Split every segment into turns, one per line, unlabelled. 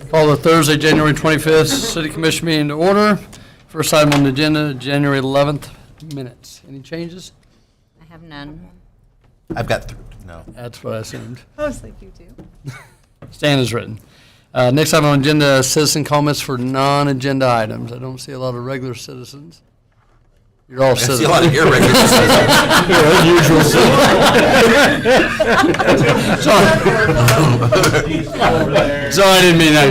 Call the Thursday, January 25th City Commission meeting to order. First item on the agenda, January 11th minutes. Any changes?
I have none.
I've got no.
That's what I assumed.
I was like, you do.
Stand is written. Next item on the agenda, citizen comments for non-agenda items. I don't see a lot of regular citizens. You're all
I see
citizens.
a lot of irregular
Sorry, I didn't mean that,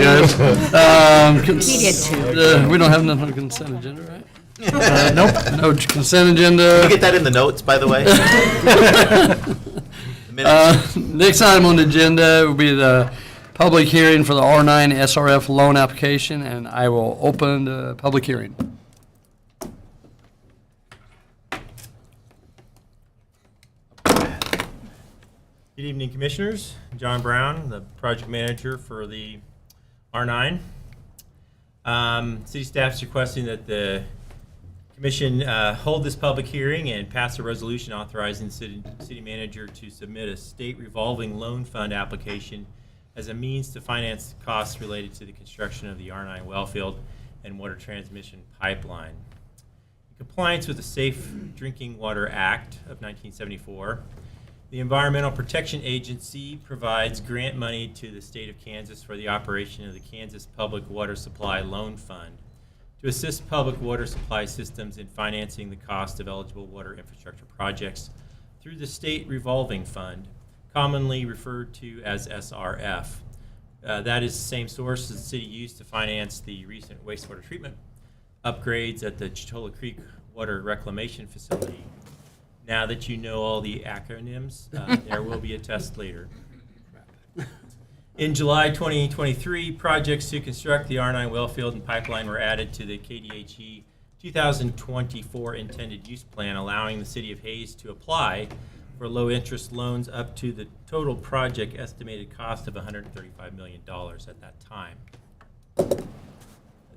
guys.
He did too.
We don't have nothing on consent agenda, right? Nope. No consent agenda.
Can you get that in the notes, by the way? The minutes.
Next item on the agenda will be the public hearing for the R9 SRF loan application, and I will open the public hearing.
Good evening, Commissioners. John Brown, the project manager for the R9. City staff is requesting that the Commission hold this public hearing and pass a resolution authorizing the city manager to submit a state revolving loan fund application as a means to finance costs related to the construction of the R9 well field and water transmission pipeline. In compliance with the Safe Drinking Water Act of 1974, the Environmental Protection Agency provides grant money to the state of Kansas for the operation of the Kansas Public Water Supply Loan Fund to assist public water supply systems in financing the cost of eligible water infrastructure projects through the State Revolving Fund, commonly referred to as SRF. That is the same source as the city used to finance the recent wastewater treatment upgrades at the Chitola Creek Water Reclamation Facility. Now that you know all the acronyms, there will be a test later. In July 2023, projects to construct the R9 well field and pipeline were added to the KDHE 2024 intended use plan, allowing the city of Hayes to apply for low interest loans up to the total project estimated cost of $135 million at that time.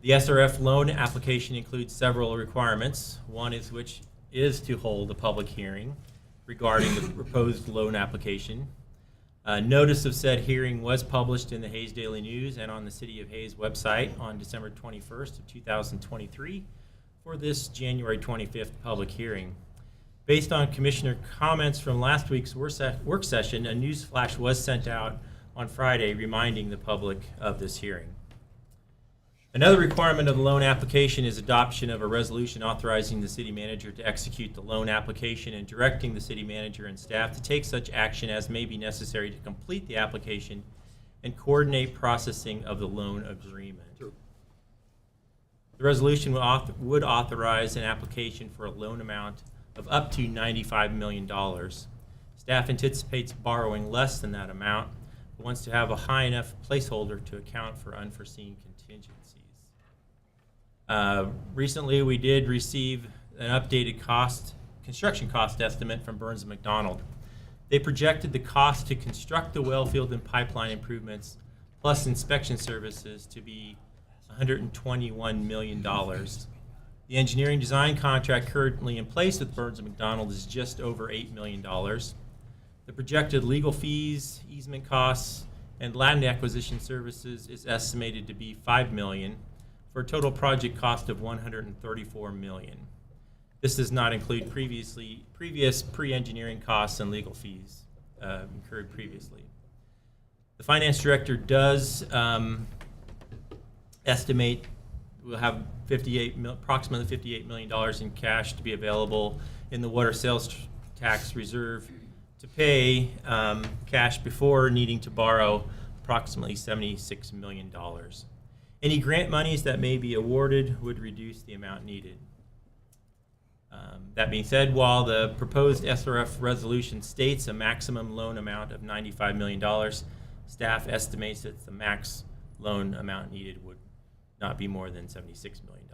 The SRF loan application includes several requirements. One is which is to hold a public hearing regarding the proposed loan application. Notice of said hearing was published in the Hayes Daily News and on the City of Hayes website on December 21st of 2023 for this January 25th public hearing. Based on Commissioner comments from last week's work session, a news flash was sent out on Friday reminding the public of this hearing. Another requirement of the loan application is adoption of a resolution authorizing the city manager to execute the loan application and directing the city manager and staff to take such action as may be necessary to complete the application and coordinate processing of the loan agreement. The resolution would authorize an application for a loan amount of up to $95 million. Staff anticipates borrowing less than that amount, but wants to have a high enough placeholder to account for unforeseen contingencies. Recently, we did receive an updated construction cost estimate from Burns & McDonnell. They projected the cost to construct the well field and pipeline improvements plus inspection services to be $121 million. The engineering design contract currently in place with Burns & McDonnell is just over $8 million. The projected legal fees, easement costs, and land acquisition services is estimated to be $5 million for a total project cost of $134 million. This does not include previous pre-engineering costs and legal fees incurred previously. The finance director does estimate we'll have approximately $58 million in cash to be available in the water sales tax reserve to pay cash before needing to borrow approximately $76 million. Any grant monies that may be awarded would reduce the amount needed. That being said, while the proposed SRF resolution states a maximum loan amount of $95 million, staff estimates that the max loan amount needed would not be more than $76 million.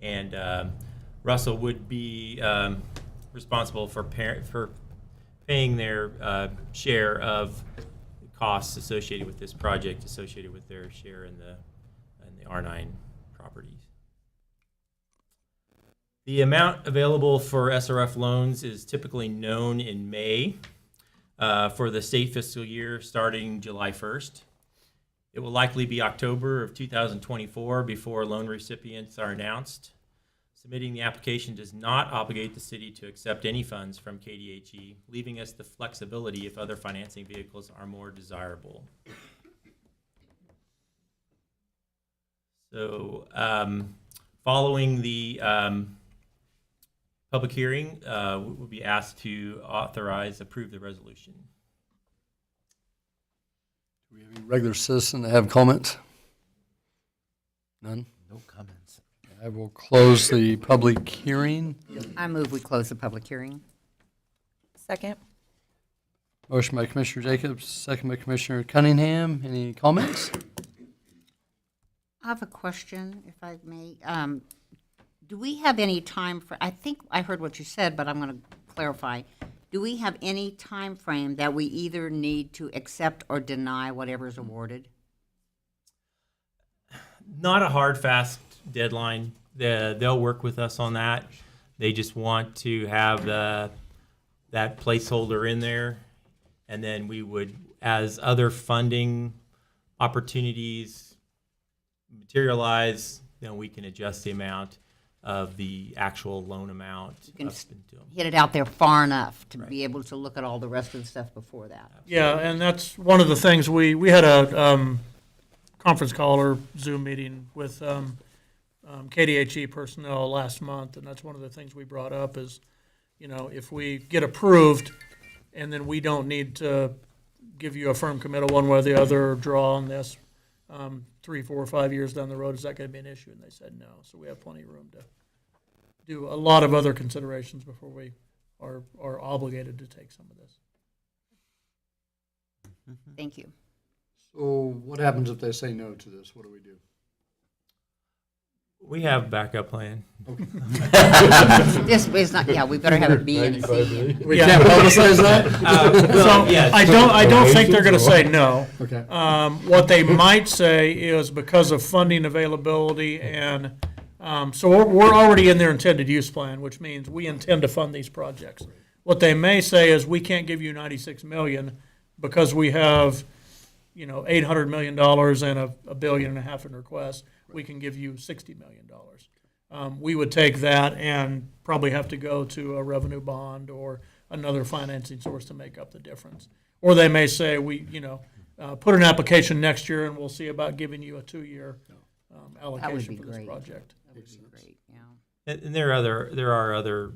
And Russell would be responsible for paying their share of costs associated with this project, associated with their share in the R9 properties. The amount available for SRF loans is typically known in May for the state fiscal year starting July 1st. It will likely be October of 2024 before loan recipients are announced. Submitting the application does not obligate the city to accept any funds from KDHE, leaving us the flexibility if other financing vehicles are more desirable. So, following the public hearing, we will be asked to approve the resolution.
Do we have any regular citizen that have comments? None?
No comments.
I will close the public hearing.
I move we close the public hearing.
Second.
Motion by Commissioner Jacobs, second by Commissioner Cunningham. Any comments?
I have a question, if I may. Do we have any time for, I think I heard what you said, but I'm going to clarify. Do we have any time frame that we either need to accept or deny whatever's awarded?
Not a hard, fast deadline. They'll work with us on that. They just want to have that placeholder in there. And then we would, as other funding opportunities materialize, then we can adjust the amount of the actual loan amount.
can
up until-
Hit it out there far enough to be able to look at all the rest of the stuff before that.
Yeah, and that's one of the things we had a conference call or Zoom meeting with KDHE personnel last month, and that's one of the things we brought up is, you know, if we get approved and then we don't need to give you a firm committal one way or the other, or draw on this 3, 4, or 5 years down the road, is that going to be an issue? And they said no. So we have plenty of room to do a lot of other considerations before we are obligated to take some of this.
Thank you.
So what happens if they say no to this? What do we do?
We have a backup plan.
This is not, yeah, we better have a B and a C.
We can't publicize that?
So
yes.
I don't think they're going to say no.
Okay.
What they might say is because of funding availability and, so we're already in their intended use plan, which means we intend to fund these projects. What they may say is we can't give you 96 million because we have, you know, $800 million and $1.5 billion in requests. We can give you $60 million. We would take that and probably have to go to a revenue bond or another financing source to make up the difference. Or they may say, put an application next year and we'll see about giving you a 2-year allocation
be
for this
great.
project.
That would be great, yeah.
And there are other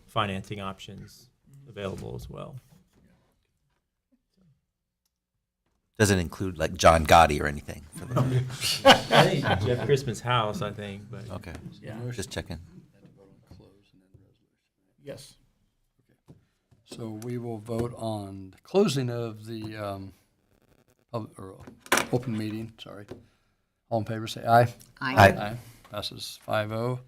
financing options available as well.
Doesn't include like John Gotti or anything. For the,
I think Jeff Christmas house, I think, but
okay.
Yeah.
Just checking.
Yes.
So we will vote on the closing of the open meeting, sorry. All in favor, say aye.
Aye.
Passes 5-0.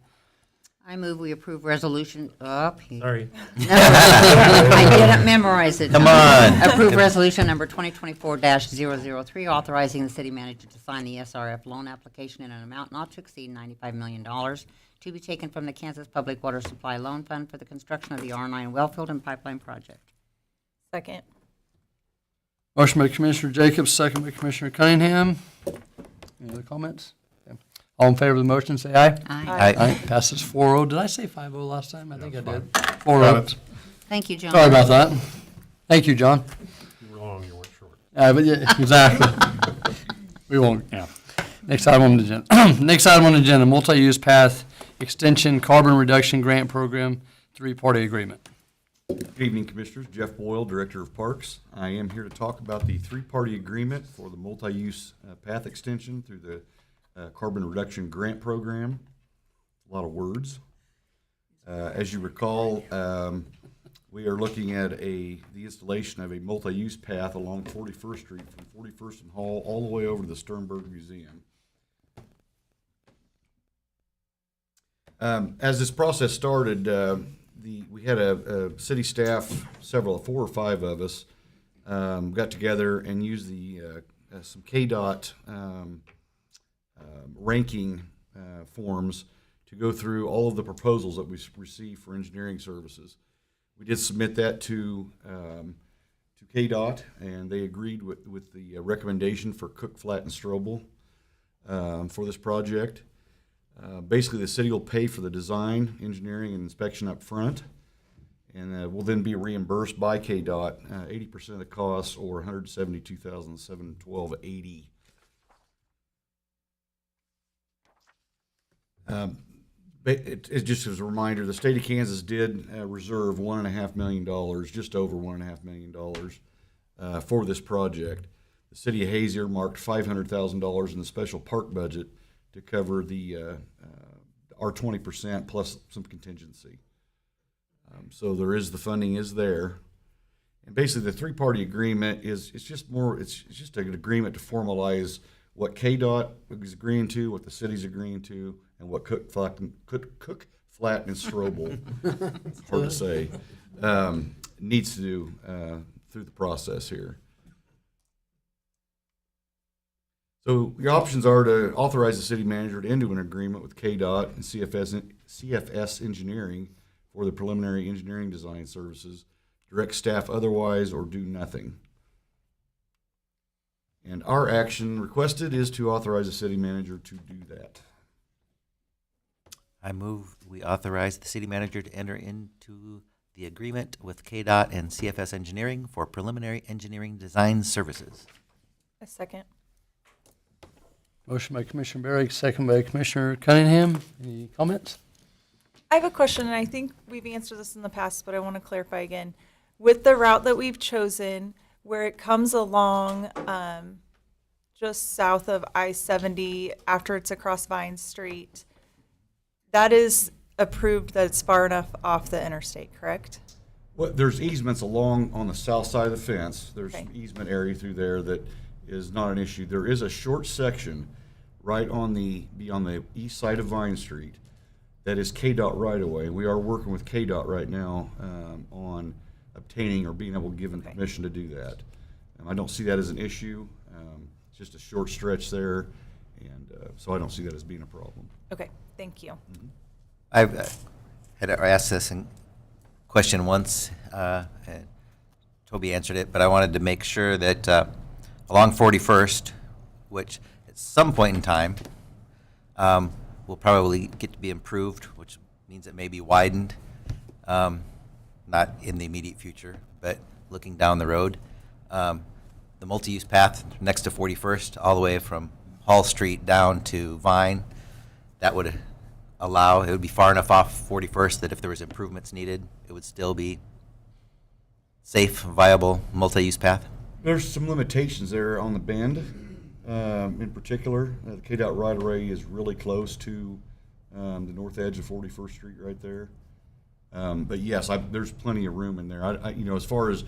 I move we approve resolution,
sorry.
I didn't memorize it.
Come on.
Approve resolution number 2024-003, authorizing the city manager to sign the SRF loan application in an amount not to exceed $95 million to be taken from the Kansas Public Water Supply Loan Fund for the construction of the R9 wellfield and pipeline project.
Second.
Motion by Commissioner Jacobs, second by Commissioner Cunningham. Any other comments? Okay. All in favor of the motion, say aye.
Aye.
Aye.
Passes 4-0. Did I say 5-0 last time? I think I did. 4-0.
Thank you, John.
Sorry about that. Thank you, John.
You were long, you weren't short.
But yeah, exactly. We won't, yeah. Next item on the agenda. Next item on the agenda, multi-use path extension carbon reduction grant program, 3-party agreement.
Good evening, Commissioners. Jeff Boyle, Director of Parks. I am here to talk about the 3-party agreement for the multi-use path extension through the Carbon Reduction Grant Program. A lot of words. As you recall, we are looking at the installation of a multi-use path along 41st Street from 41st and Hall all the way over to the Sternberg Museum. As this process started, we had a city staff, 4 or 5 of us, got together and used some KDOT ranking forms to go through all of the proposals that we received for engineering services. We did submit that to to KDOT, and they agreed with the recommendation for Cook, Flat, and Strobel for this project. Basically, the city will pay for the design, engineering, and inspection up front, and will then be reimbursed by KDOT 80% of the costs, or $172,712.80. It just as a reminder, the state of Kansas did reserve $1.5 million, just over $1.5 million for this project. The city of Hayes earmarked $500,000 in the special park budget to cover the our 20% plus some contingency. So the funding is there. And basically the three-party agreement is it's just an agreement to formalize what KDOT is agreeing to, what the city's agreeing to, and what Cook, Flat, and Strobel, hard to say, needs to do through the process here. So your options are to authorize the city manager to enter an agreement with KDOT and CFS Engineering for the preliminary engineering design services, direct staff otherwise, or do nothing. And our action requested is to authorize the city manager to do that.
I move we authorize the city manager to enter into the agreement with KDOT and CFS Engineering for preliminary engineering design services.
A second.
Motion by Commissioner Barry, second by Commissioner Cunningham. Any comments?
I have a question, and I think we've answered this in the past, but I want to clarify again. With the route that we've chosen, where it comes along just south of I-70 after it's across Vine Street, that is approved that it's far enough off the interstate, correct?
Well, there's easements along on the south side of the fence. There's
Okay.
some easement area through there that is not an issue. There is a short section right on the east side of Vine Street that is KDOT right away. We are working with KDOT right now on obtaining or being able to give them permission to do that. I don't see that as an issue. It's just a short stretch there, and so I don't see that as being a problem.
Okay, thank you.
I've had asked this question once, and Toby answered it, but I wanted to make sure that along 41st, which at some point in time will probably get to be improved, which means it may be widened, not in the immediate future, but looking down the road. The multi-use path next to 41st, all the way from Hall Street down to Vine, that would allow, it would be far enough off 41st that if there was improvements needed, it would still be safe, viable, multi-use path.
There's some limitations there on the bend. In particular, the KDOT right-of-way is really close to the north edge of 41st Street right there. But yes, there's plenty of room in there. As far as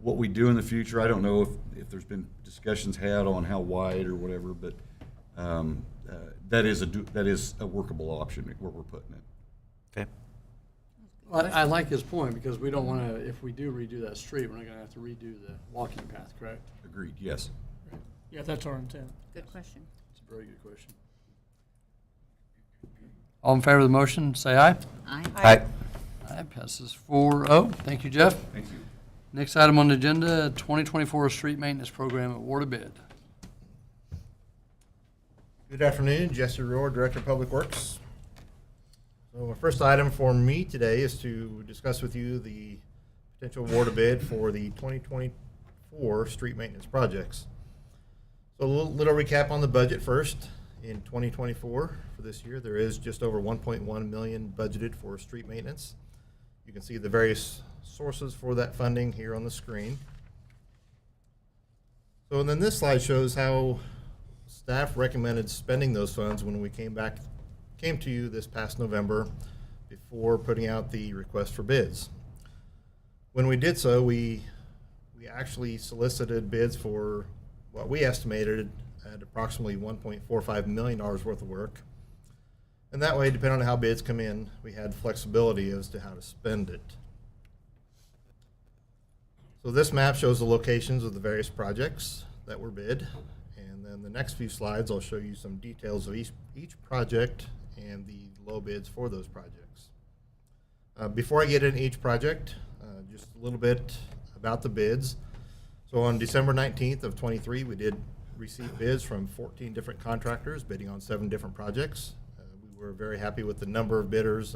what we do in the future, I don't know if there's been discussions had on how wide or whatever, but that is a workable option where we're putting it.
Okay.
Well, I like his point, because we don't want to, if we do redo that street, we're not going to have to redo the walking path, correct?
Agreed, yes.
Yeah, that's our intent.
Good question.
It's a very good question. All in favor of the motion, say aye.
Aye.
Aye.
Aye, passes 4-0. Thank you, Jeff.
Thank you.
Next item on the agenda, 2024 Street Maintenance Program award a bid.
Good afternoon, Jesse Rohr, Director of Public Works. So my first item for me today is to discuss with you the potential award of bid for the 2024 street maintenance projects. So a little recap on the budget first. In 2024, for this year, there is just over 1.1 million budgeted for street maintenance. You can see the various sources for that funding here on the screen. So and then this slide shows how staff recommended spending those funds when we came to you this past November before putting out the request for bids. When we did so, we actually solicited bids for what we estimated at approximately $1.45 million worth of work. And that way, depending on how bids come in, we had flexibility as to how to spend it. So this map shows the locations of the various projects that were bid. And then the next few slides, I'll show you some details of each project and the low bids for those projects. Before I get into each project, just a little bit about the bids. So on December 19th of '23, we did receive bids from 14 different contractors bidding on 7 different projects. We were very happy with the number of bidders.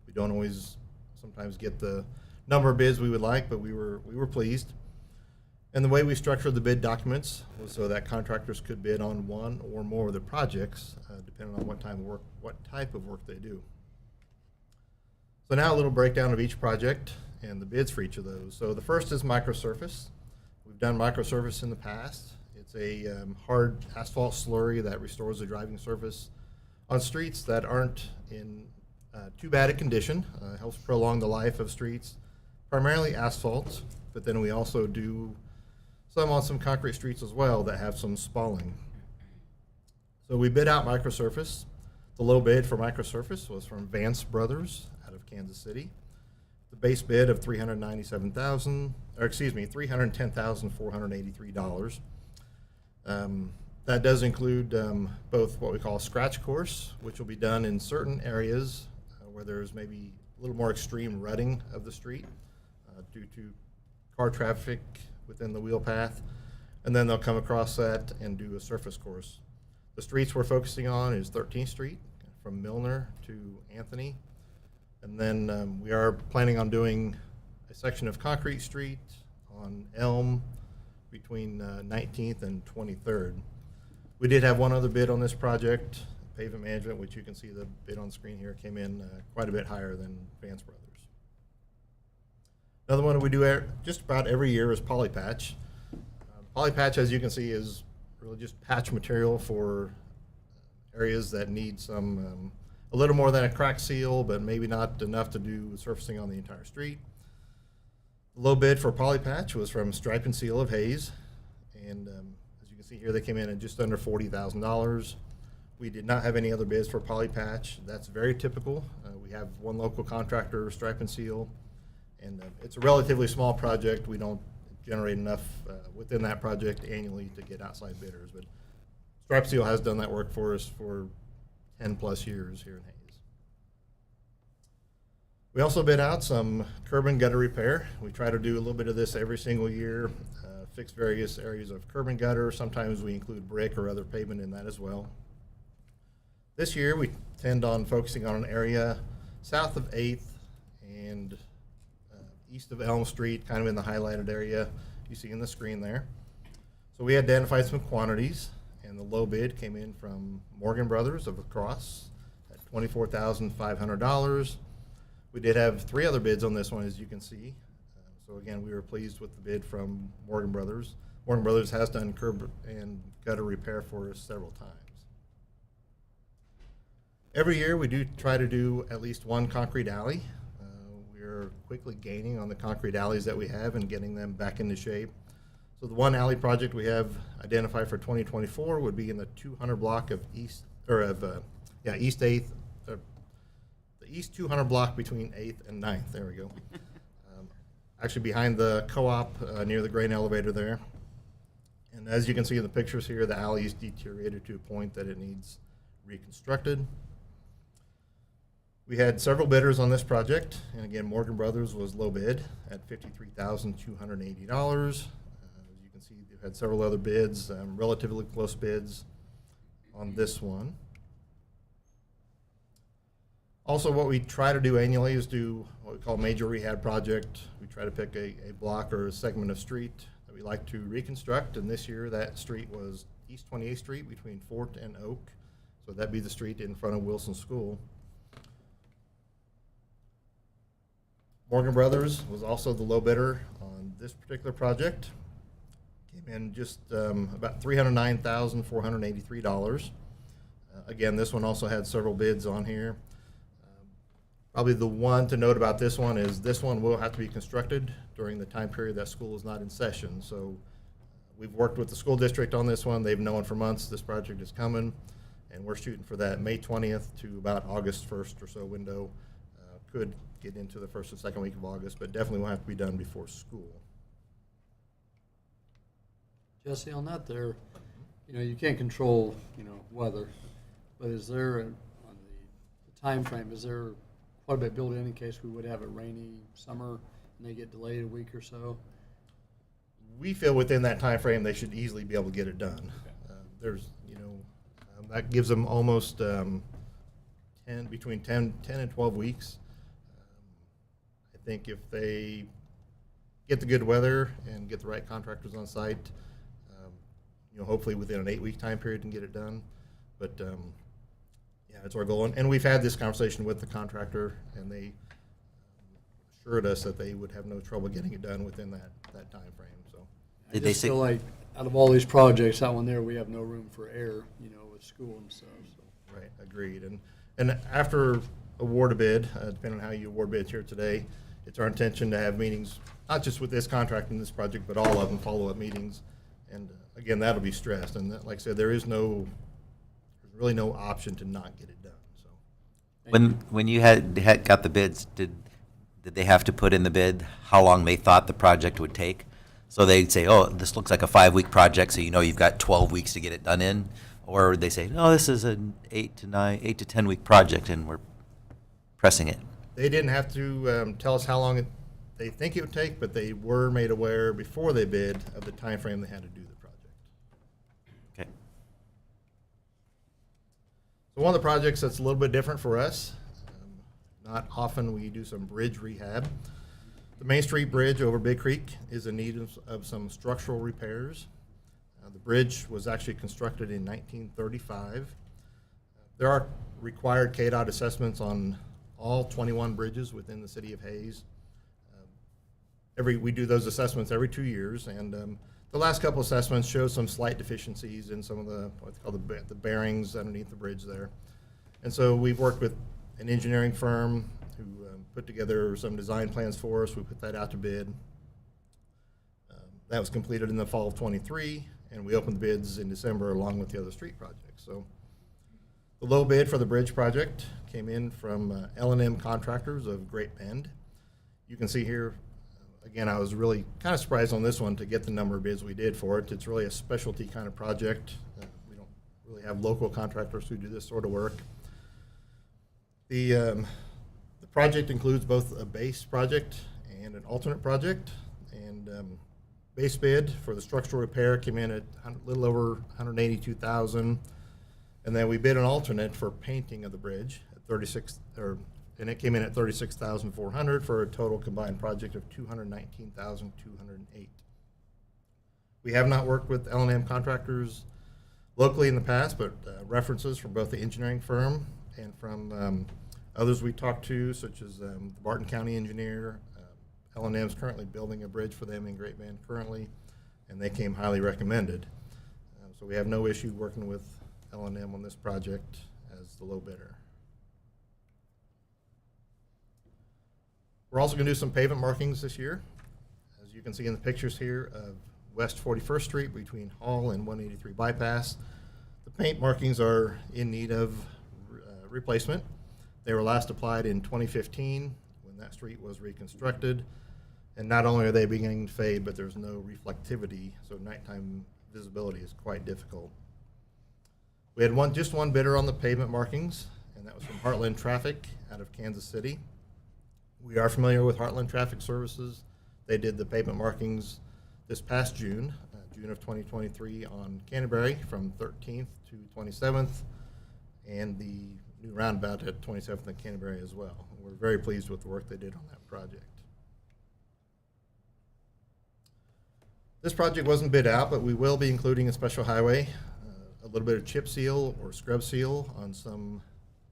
We don't always sometimes get the number of bids we would like, but we were pleased. And the way we structured the bid documents was so that contractors could bid on one or more of the projects, depending on what type of work they do. So now a little breakdown of each project and the bids for each of those. So the first is microsurface. We've done microsurface in the past. It's a hard asphalt slurry that restores the driving surface on streets that aren't in too bad a condition. Helps prolong the life of streets, primarily asphalt, but then we also do some on some concrete streets as well that have some spalling. So we bid out microsurface. The low bid for microsurface was from Vance Brothers out of Kansas City. The base bid of $310,483. That does include both what we call a scratch course, which will be done in certain areas where there's maybe a little more extreme rutting of the street due to car traffic within the wheel path, and then they'll come across that and do a surface course. The streets we're focusing on is 13th Street from Milner to Anthony, and then we are planning on doing a section of Concrete Street on Elm between 19th and 23rd. We did have one other bid on this project, Pavement Management, which you can see the bid on screen here, came in quite a bit higher than Vance Brothers. Another one we do just about every year is polypatch. Polypatch, as you can see, is really just patch material for areas that need some a little more than a crack seal, but maybe not enough to do surfacing on the entire street. The low bid for polypatch was from Stripe and Seal of Hayes, and as you can see here, they came in at just under $40,000. We did not have any other bids for polypatch. That's very typical. We have one local contractor, Stripe and Seal, and it's a relatively small project. We don't generate enough within that project annually to get outside bidders, but Stripe Seal has done that work for us for 10 plus years here in Hayes. We also bid out some curb and gutter repair. We try to do a little bit of this every single year, fix various areas of curb and gutter. Sometimes we include brick or other pavement in that as well. This year we tend on focusing on an area south of 8th and east of Elm Street, kind of in the highlighted area you see in the screen there. So we identified some quantities, and the low bid came in from Morgan Brothers of La Crosse at $24,500. We did have 3 other bids on this one, as you can see. So again, we were pleased with the bid from Morgan Brothers. Morgan Brothers has done curb and gutter repair for us several times. Every year we do try to do at least one concrete alley. We're quickly gaining on the concrete alleys that we have and getting them back into shape. So the one alley project we have identified for 2024 would be in the 200 block of East 8th, the East 200 block between 8th and 9th. There we go. Actually behind the co-op near the grain elevator there. And as you can see in the pictures here, the alley is deteriorated to a point that it needs reconstructed. We had several bidders on this project, and again, Morgan Brothers was low bid at $53,280. As you can see, we've had several other bids, relatively close bids on this one. Also, what we try to do annually is do what we call a major rehab project. We try to pick a block or a segment of street that we like to reconstruct, and this year that street was East 28th Street between Fort and Oak. So that'd be the street in front of Wilson School. Morgan Brothers was also the low bidder on this particular project. Came in just about $309,483. Again, this one also had several bids on here. Probably the one to note about this one is this one will have to be constructed during the time period that school is not in session. So we've worked with the school district on this one. They've known for months this project is coming, and we're shooting for that May 20th to about August 1st or so window. Could get into the first or second week of August, but definitely will have to be done before school.
Jesse, on that there, you can't control, weather, but is there, on the time frame, is there quite a bit built in case we would have a rainy summer and they get delayed a week or so?
we feel within that time frame they should easily be able to get it done. There's, that gives them almost between 10 and 12 weeks. I think if they get the good weather and get the right contractors on site, hopefully within an 8-week time period and get it done. But yeah, it's our goal. And we've had this conversation with the contractor, and they assured us that they would have no trouble getting it done within that time frame. So
I
Did they
just
say-
feel like out of all these projects, that one there, we have no room for error, with school and stuff, so.
right, agreed. And after award a bid, depending on how you award bids here today, it's our intention to have meetings, not just with this contract and this project, but all of them, follow-up meetings. And again, that'll be stressed. And like I said, there's really no option to not get it done. So
When you had got the bids, did they have to put in the bid how long they thought the project would take? So they'd say, oh, this looks like a 5-week project, so you've got 12 weeks to get it done in? Or would they say, no, this is an 8 to 10-week project, and we're pressing it?
they didn't have to tell us how long they think it would take, but they were made aware before they bid of the time frame they had to do the project.
Okay.
So one of the projects that's a little bit different for us, not often we do some bridge rehab. The Main Street Bridge over Big Creek is in need of some structural repairs. The bridge was actually constructed in 1935. There are required KDOT assessments on all 21 bridges within the city of Hayes. We do those assessments every 2 years, and the last couple assessments show some slight deficiencies in some of what's called the bearings underneath the bridge there. And so we've worked with an engineering firm who put together some design plans for us. We put that out to bid. That was completed in the fall of '23, and we opened the bids in December along with the other street projects. So the low bid for the bridge project came in from L&M Contractors of Great Bend. You can see here, again, I was really kind of surprised on this one to get the number of bids we did for it. It's really a specialty kind of project. We don't really have local contractors who do this sort of work. The project includes both a base project and an alternate project. And base bid for the structural repair came in at a little over $182,000. And then we bid an alternate for painting of the bridge at and it came in at $36,400 for a total combined project of $219,208. We have not worked with L&M Contractors locally in the past, but references from both the engineering firm and from others we talked to, such as the Barton County engineer. L&M is currently building a bridge for them in Great Bend currently, and they came highly recommended. So we have no issue working with L&M on this project as the low bidder. We're also going to do some pavement markings this year. As you can see in the pictures here of West 41st Street between Hall and 183 Bypass, the paint markings are in need of replacement. They were last applied in 2015 when that street was reconstructed. And not only are they beginning to fade, but there's no reflectivity, so nighttime visibility is quite difficult. We had just one bidder on the pavement markings, and that was from Heartland Traffic out of Kansas City. We are familiar with Heartland Traffic Services. They did the pavement markings this past June, June of 2023 on Canterbury from 13th to 27th, and the new roundabout at 27th and Canterbury as well. We're very pleased with the work they did on that project. This project wasn't bid out, but we will be including a special highway, a little bit of chip seal or scrub seal on some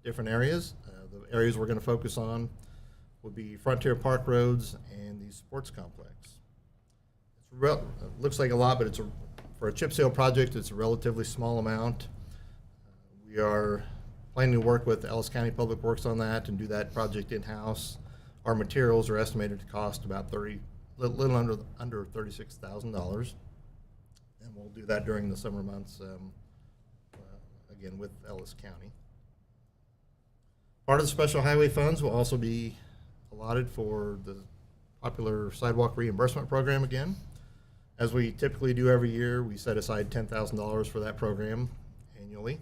different areas. The areas we're going to focus on will be Frontier Park roads and the sports complex. It looks like a lot, but for a chip seal project, it's a relatively small amount. We are planning to work with Ellis County Public Works on that and do that project in-house. Our materials are estimated to cost about little under $36,000, and we'll do that during the summer months, again with Ellis County. Part of the special highway funds will also be allotted for the popular sidewalk reimbursement program again. As we typically do every year, we set aside $10,000 for that program annually.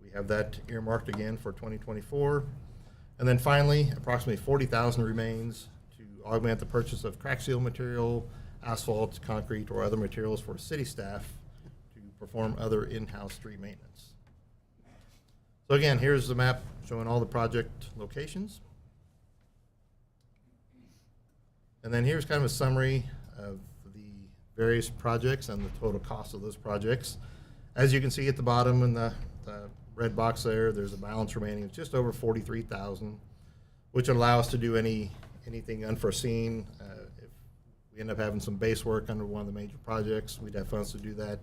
We have that earmarked again for 2024. And then finally, approximately $40,000 remains to augment the purchase of crack seal material, asphalt, concrete, or other materials for city staff to perform other in-house street maintenance. So again, here's the map showing all the project locations. And then here's kind of a summary of the various projects and the total cost of those projects. As you can see at the bottom in the red box there, there's a balance remaining of just over $43,000, which would allow us to do anything unforeseen. If we end up having some base work under one of the major projects, we'd have funds to do that.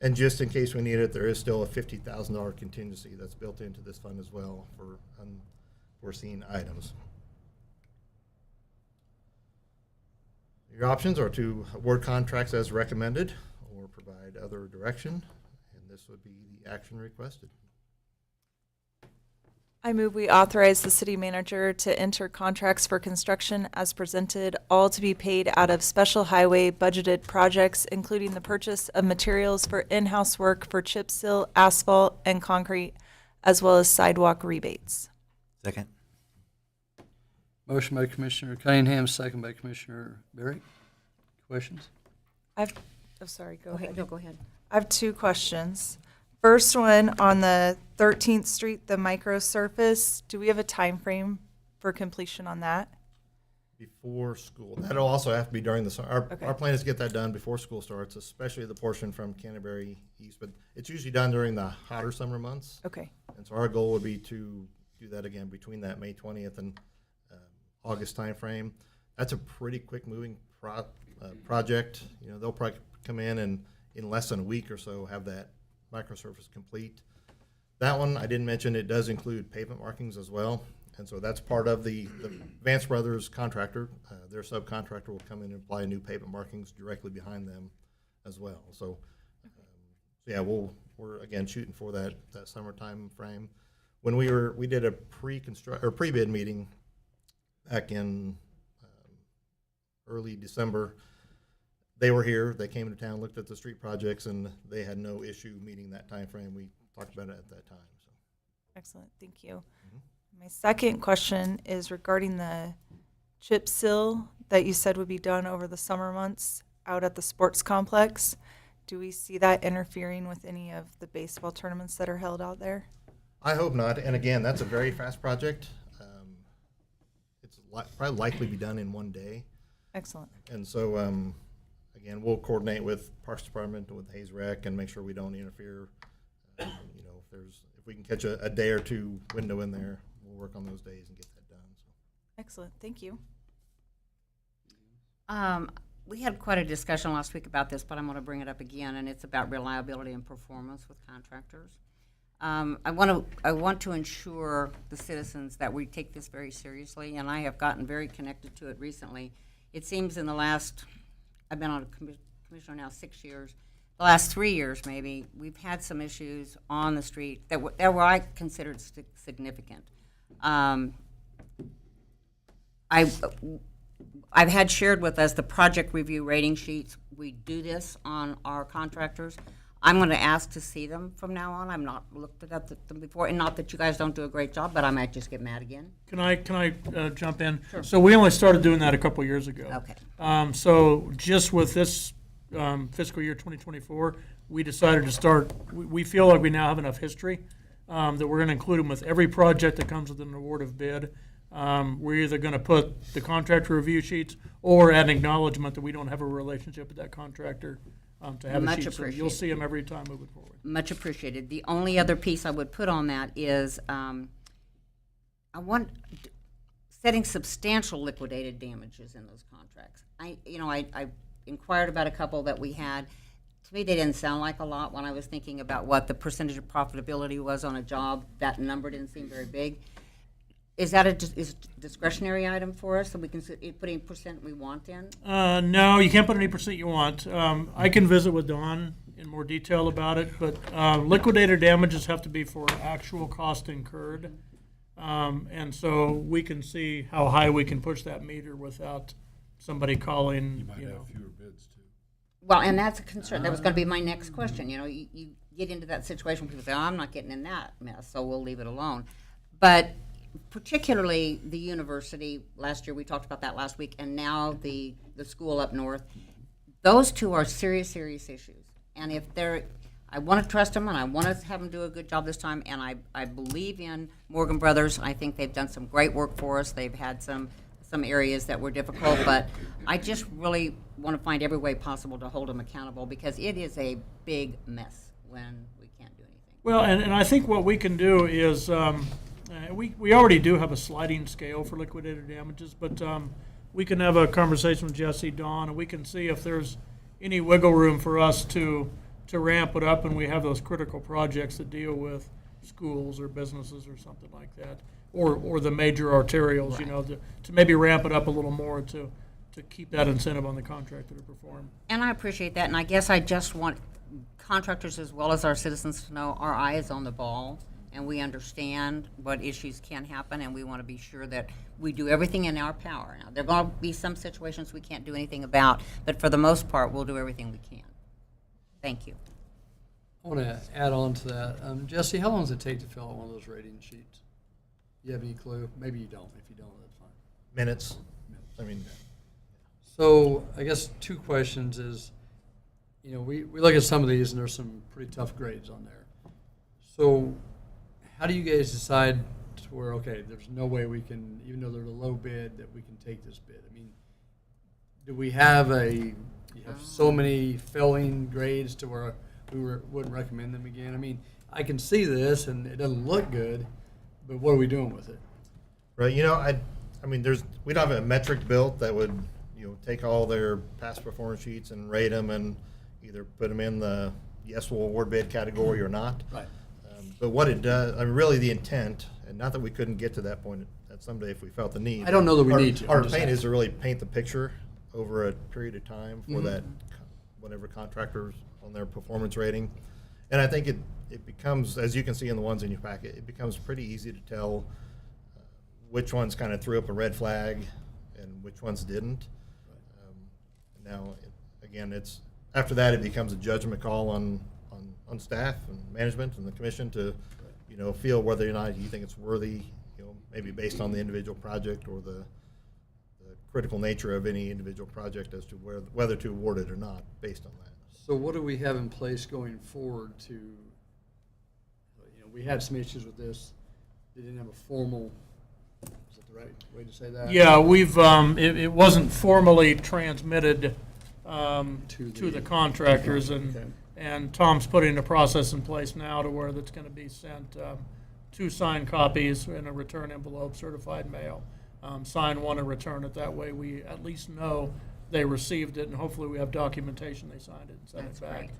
And just in case we need it, there is still a $50,000 contingency that's built into this fund as well for unforeseen items. Your options are to award contracts as recommended or provide other direction, and this would be the action requested.
I move we authorize the city manager to enter contracts for construction as presented, all to be paid out of special highway budgeted projects, including the purchase of materials for in-house work for chip seal, asphalt, and concrete, as well as sidewalk rebates.
Second.
Motion by Commissioner Cunningham, second by Commissioner Barry. Questions?
Oh, sorry, go ahead.
No, go ahead.
I have two questions. First one, on the 13th Street, the micro surface, do we have a time frame for completion on that?
Before school. That'll also have to be during the summer.
Okay.
Our plan is to get that done before school starts, especially the portion from Canterbury East, but it's usually done during the hotter summer months.
Okay,
And so our goal would be to do that again between that May 20th and August timeframe. That's a pretty quick moving project. You know, they'll probably come in less than a week or so have that microsurface complete. That one, I didn't mention, it does include pavement markings as well. And so that's part of the Vance Brothers contractor. Their subcontractor will come in and apply new pavement markings directly behind them as well. So, yeah, we're again shooting for that summertime frame. When we did a pre-bid meeting back in early December, they were here. They came to town, looked at the street projects, and they had no issue meeting that time frame. We talked about it at that time. So.
excellent, thank you. My second question is regarding the chip seal that you said would be done over the summer months out at the sports complex. Do we see that interfering with any of the baseball tournaments that are held out there?
I hope not. And again, that's a very fast project. It's probably likely be done in one day.
Excellent.
And so, again, we'll coordinate with Parks Department, with Hayes Rec, and make sure we don't interfere. You know, if we can catch a day or two window in there, we'll work on those days and get that done. So.
Excellent, thank you.
We had quite a discussion last week about this, but I'm going to bring it up again, and it's about reliability and performance with contractors. I want to ensure the citizens that we take this very seriously, and I have gotten very connected to it recently. It seems in the last, I've been on a commissioner now 6 years, the last 3 years maybe, we've had some issues on the street that were I considered significant. I've had shared with us the project review rating sheets. We do this on our contractors. I'm going to ask to see them from now on. I've not looked at them before, and not that you guys don't do a great job, but I might just get mad again.
Can I jump in?
Sure.
So we only started doing that a couple years ago.
Okay.
So just with this fiscal year 2024, we decided to start, we feel like we now have enough history that we're going to include them with every project that comes with an award of bid. We're either going to put the contractor review sheets or add an acknowledgement that we don't have a relationship with that contractor to have
Much
a sheet. So you'll
appreciated.
see them every time moving forward.
Much appreciated. The only other piece I would put on that is I want setting substantial liquidated damages in those contracts. I inquired about a couple that we had. To me, they didn't sound like a lot when I was thinking about what the percentage of profitability was on a job. That number didn't seem very big. Is that a discretionary item for us, so we can put any percent we want in?
No, you can't put any percent you want. I can visit with Dawn in more detail about it, but liquidated damages have to be for actual cost incurred. And so we can see how high we can push that meter without somebody calling,
You might have fewer bids too.
Well, and that's a concern. That was going to be my next question. You know, you get into that situation, people say, oh, I'm not getting in that mess, so we'll leave it alone. But particularly the university, last year, we talked about that last week, and now the school up north, those two are serious, serious issues. And if they're, I want to trust them, and I want to have them do a good job this time, and I believe in Morgan Brothers. I think they've done some great work for us. They've had some areas that were difficult, but I just really want to find every way possible to hold them accountable, because it is a big mess when we can't do anything.
Well, and I think what we can do is, we already do have a sliding scale for liquidated damages, but we can have a conversation with Jesse, Dawn, and we can see if there's any wiggle room for us to ramp it up, and we have those critical projects that deal with schools or businesses or something like that, or the major arterials, you know, to maybe ramp it up a little more to keep that incentive on the contractor to perform.
And I appreciate that, and I guess I just want contractors as well as our citizens to know our eye is on the ball, and we understand what issues can happen, and we want to be sure that we do everything in our power. Now, there are going to be some situations we can't do anything about, but for the most part, we'll do everything we can. Thank you.
I want to add on to that. Jesse, how long does it take to fill out one of those rating sheets? You have any clue? Maybe you don't. If you don't, that's fine.
Minutes. I mean,
So I guess two questions is, you know, we look at some of these and there's some pretty tough grades on there. So how do you guys decide to where, okay, there's no way we can, even though they're a low bid, that we can take this bid? I mean, do we have you have so many failing grades to where wouldn't recommend them again? I mean, I can see this and it doesn't look good, but what are we doing with it?
right, you know, I mean, we don't have a metric built that would, you know, take all their past performance sheets and rate them and either put them in the yes, we'll award bid category or not.
Right.
But what it does, I mean, really the intent, and not that we couldn't get to that point that someday if we felt the need.
I don't know that we need to.
Our
I'm just
pain is
asking.
to really paint the picture over a period of time for
Mhm.
that, whatever contractors on their performance rating. And I think it becomes, as you can see in the ones in your packet, it becomes pretty easy to tell which ones kind of threw up a red flag and which ones didn't. Now, again, after that, it becomes a judgment call on staff and management and the commission to, you know, feel whether or not you think it's worthy, you know, maybe based on the individual project or the critical nature of any individual project as to whether to award it or not based on that.
So what do we have in place going forward to, you know, we had some issues with this. They didn't have a formal, is that the right way to say that?
Yeah, we've, it wasn't formally transmitted to the contractors,
Okay.
and Tom's putting a process in place now to where that's going to be sent, 2 signed copies in a return envelope, certified mail. Sign one and return it. That way we at least know they received it, and hopefully we have documentation they signed it and sent
That's
it back.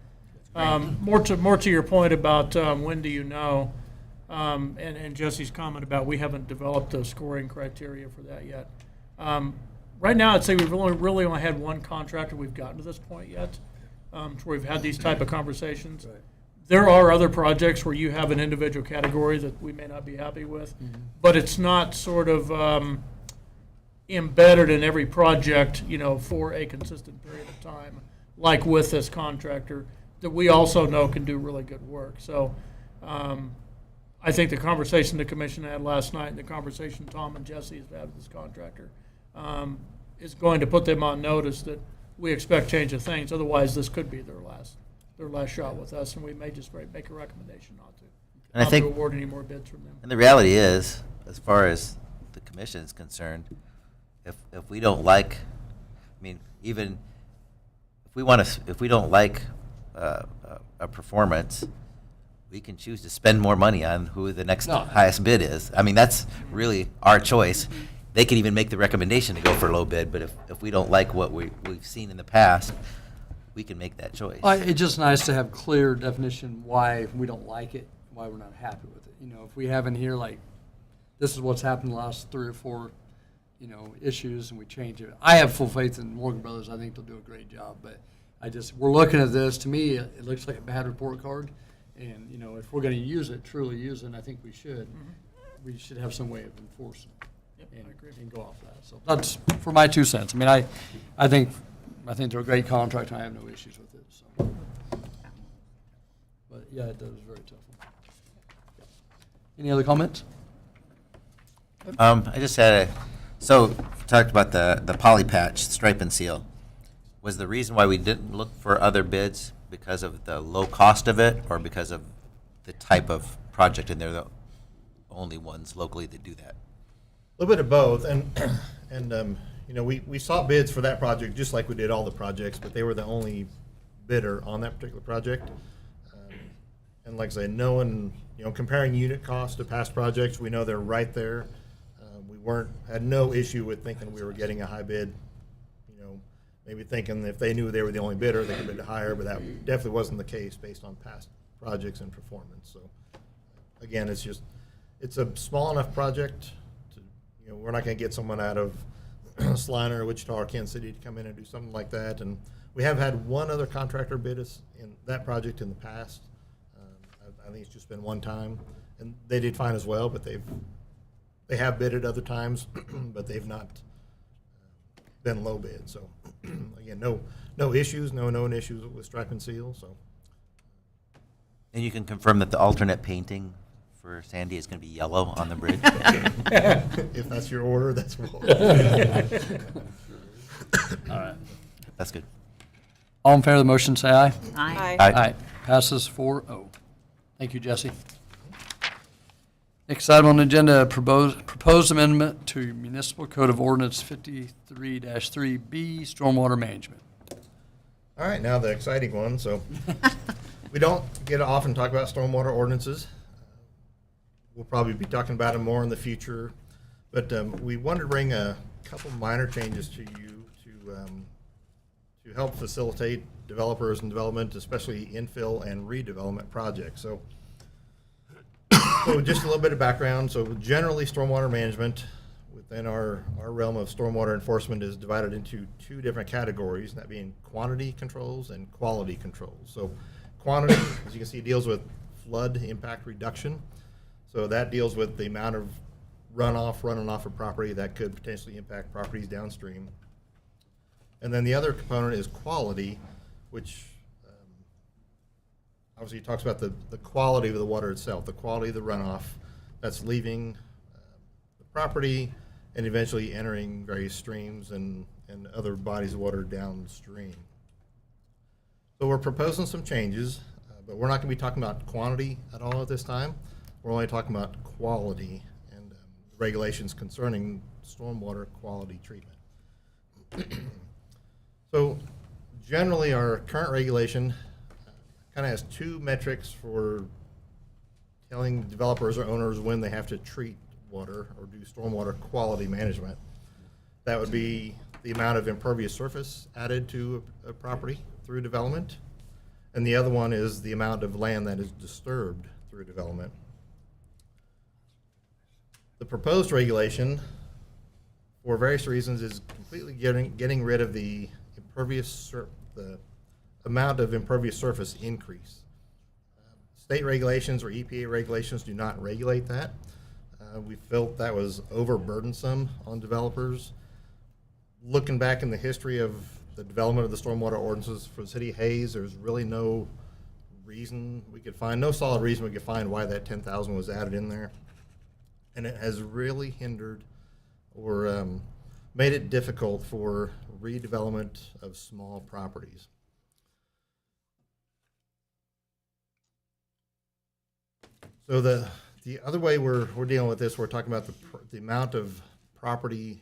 great.
More to your point about when do you know, and Jesse's comment about we haven't developed the scoring criteria for that yet. Right now, I'd say we've really only had one contractor we've gotten to this point yet, to where we've had these type of conversations.
Right.
There are other projects where you have an individual category that we may not be happy with, but it's not sort of embedded in every project, you know, for a consistent period of time, like with this contractor that we also know can do really good work. So I think the conversation the commission had last night and the conversation Tom and Jesse have had with this contractor is going to put them on notice that we expect change of things. Otherwise, this could be their last shot with us, and we may just make a recommendation not to.
And I
Not
think-
to award any more bids from them.
And the reality is, as far as the commission is concerned, if we don't like, I mean, even if we don't like a performance, we can choose to spend more money on who the next
No.
highest bid is. I mean, that's really our choice. They can even make the recommendation to go for low bid, but if we don't like what we've seen in the past, we can make that choice.
It's just nice to have clear definition why we don't like it, why we're not happy with it. You know, if we have in here like, this is what's happened the last 3 or 4, you know, issues, and we change it. I have full faith in Morgan Brothers. I think they'll do a great job, but we're looking at this. To me, it looks like a bad report card, and you know, if we're going to use it, truly use it, and I think we should. We should have some way of enforcing it. And go off that. So that's for my 2 cents. I mean, I think they're a great contract, and I have no issues with it. So, but yeah, it was very tough. Any other comments?
I just had so you talked about the poly patch stripe and seal. Was the reason why we didn't look for other bids because of the low cost of it, or because of the type of project, and they're the only ones locally that do that?
A little bit of both, and you know, we saw bids for that project just like we did all the projects, but they were the only bidder on that particular project. And like I said, knowing, you know, comparing unit cost to past projects, we know they're right there. We had no issue with thinking we were getting a high bid. You know, maybe thinking if they knew they were the only bidder, they could bid higher, but that definitely wasn't the case based on past projects and performance. So again, it's a small enough project to, you know, we're not going to get someone out of Sliner or Wichita or Kansas City to come in and do something like that. And we have had one other contractor bid us in that project in the past. I think it's just been one time, and they did fine as well, but they have bid at other times, but they've not been low bid. So again, no issues, no known issues with stripe and seal. So
And you can confirm that the alternate painting for Sandy is going to be yellow on the bridge?
if that's your order, that's what.
All right.
That's good.
All in favor of the motion, say aye.
Aye.
Aye.
Passes 4-0. Thank you, Jesse. Next item on the agenda, proposed amendment to Municipal Code of Ordinance 53-3B, Stormwater Management.
All right, now the exciting one. So we don't get to often talk about stormwater ordinances. We'll probably be talking about them more in the future, but we wanted to bring a couple minor changes to you to help facilitate developers and development, especially infill and redevelopment projects. So just a little bit of background. So generally, stormwater management within our realm of stormwater enforcement is divided into two different categories, that being quantity controls and quality controls. So quantity, as you can see, deals with flood impact reduction. So that deals with the amount of runoff running off a property that could potentially impact properties downstream. And then the other component is quality, which obviously talks about the quality of the water itself, the quality of the runoff that's leaving the property and eventually entering various streams and other bodies of water downstream. So we're proposing some changes, but we're not going to be talking about quantity at all at this time. We're only talking about quality and regulations concerning stormwater quality treatment. So generally, our current regulation kind of has two metrics for telling developers or owners when they have to treat water or do stormwater quality management. That would be the amount of impervious surface added to a property through development, and the other one is the amount of land that is disturbed through development. The proposed regulation, for various reasons, is completely getting rid of the amount of impervious surface increase. State regulations or EPA regulations do not regulate that. We felt that was overburdensome on developers. Looking back in the history of the development of the stormwater ordinances for the city of Hayes, there's really no reason we could find, no solid reason we could find why that 10,000 was added in there. And it has really hindered or made it difficult for redevelopment of small properties. So the other way we're dealing with this, we're talking about the amount of property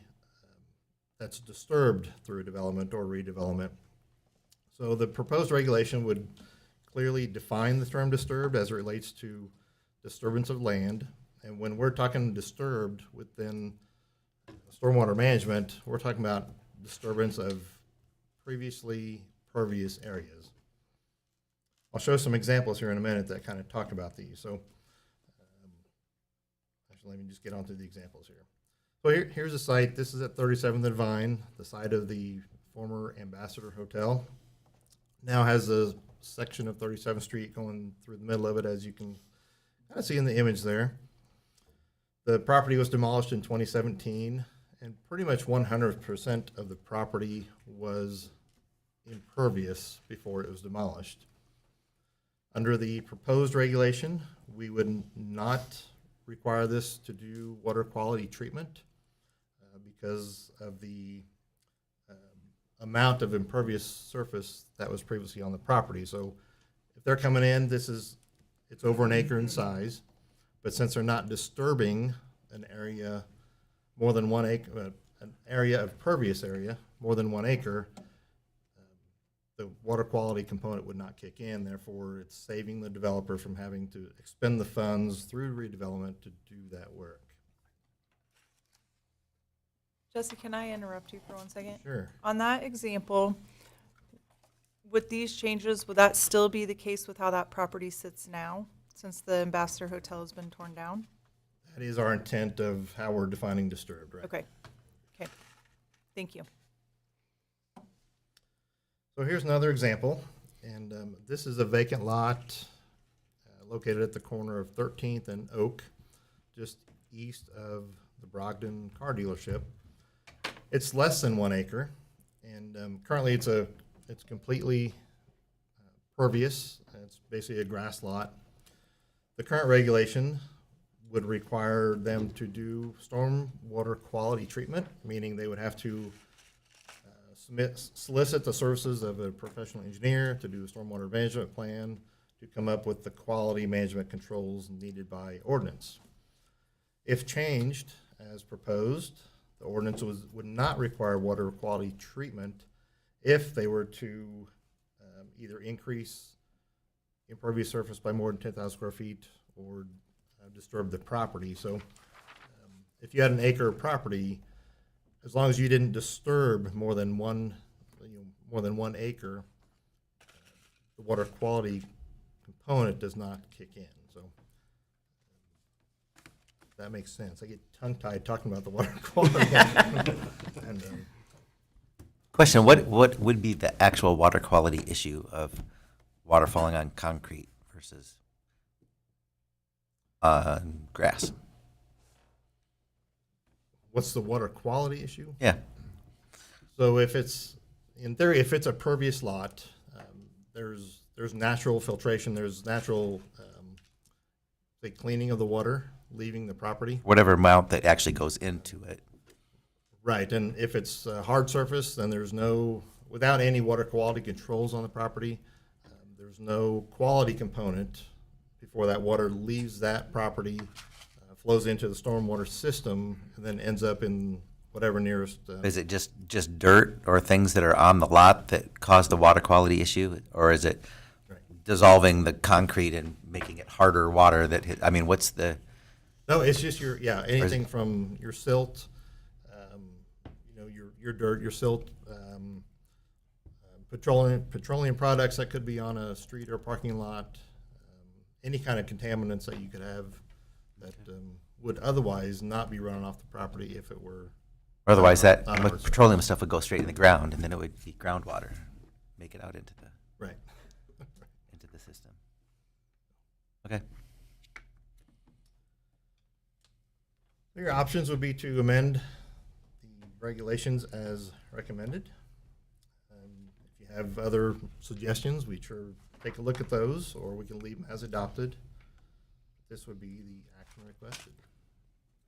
that's disturbed through development or redevelopment. So the proposed regulation would clearly define the term disturbed as it relates to disturbance of land. And when we're talking disturbed within stormwater management, we're talking about disturbance of previously pervious areas. I'll show some examples here in a minute that kind of talk about these. So actually, let me just get onto the examples here. So here's a site. This is at 37th and Vine, the site of the former Ambassador Hotel. Now has a section of 37th Street going through the middle of it, as you can kind of see in the image there. The property was demolished in 2017, and pretty much 100% of the property was impervious before it was demolished. Under the proposed regulation, we would not require this to do water quality treatment because of the amount of impervious surface that was previously on the property. So if they're coming in, it's over an acre in size, but since they're not disturbing an area more than 1 acre, an area of pervious area more than 1 acre, the water quality component would not kick in. Therefore, it's saving the developer from having to expend the funds through redevelopment to do that work.
Jesse, can I interrupt you for 1 second?
Sure.
On that example, with these changes, would that still be the case with how that property sits now, since the Ambassador Hotel has been torn down?
That is our intent of how we're defining disturbed, right?
Okay. Okay. Thank you.
So here's another example, and this is a vacant lot located at the corner of 13th and Oak, just east of the Brogdon car dealership. It's less than 1 acre, and currently it's completely pervious. It's basically a grass lot. The current regulation would require them to do storm water quality treatment, meaning they would have to solicit the services of a professional engineer to do a stormwater management plan to come up with the quality management controls needed by ordinance. If changed as proposed, the ordinance would not require water quality treatment if they were to either increase impervious surface by more than 10,000 square feet or disturb the property. So if you had an acre of property, as long as you didn't disturb more than one acre, the water quality component does not kick in. So that makes sense. I get tongue-tied talking about the water quality. And,
Question, what would be the actual water quality issue of water falling on concrete versus on grass?
what's the water quality issue?
Yeah.
So if it's, in theory, if it's a pervious lot, there's natural filtration, there's natural, say, cleaning of the water leaving the property.
Whatever amount that actually goes into it.
Right, and if it's a hard surface, then there's no, without any water quality controls on the property, there's no quality component before that water leaves that property, flows into the stormwater system, and then ends up in whatever nearest.
Is it just dirt or things that are on the lot that cause the water quality issue? Or is it
Right.
dissolving the concrete and making it harder water that hit, I mean, what's the,
No, it's just anything from your silt, your dirt, your silt, petroleum products that could be on a street or parking lot, any kind of contaminants that you could have that would otherwise not be running off the property if it were.
otherwise that
Not ours.
petroleum stuff would go straight in the ground and then it would be groundwater, make it out into the
Right.
system. Okay.
Your options would be to amend the regulations as recommended. If you have other suggestions, we sure take a look at those, or we can leave them as adopted. This would be the action requested.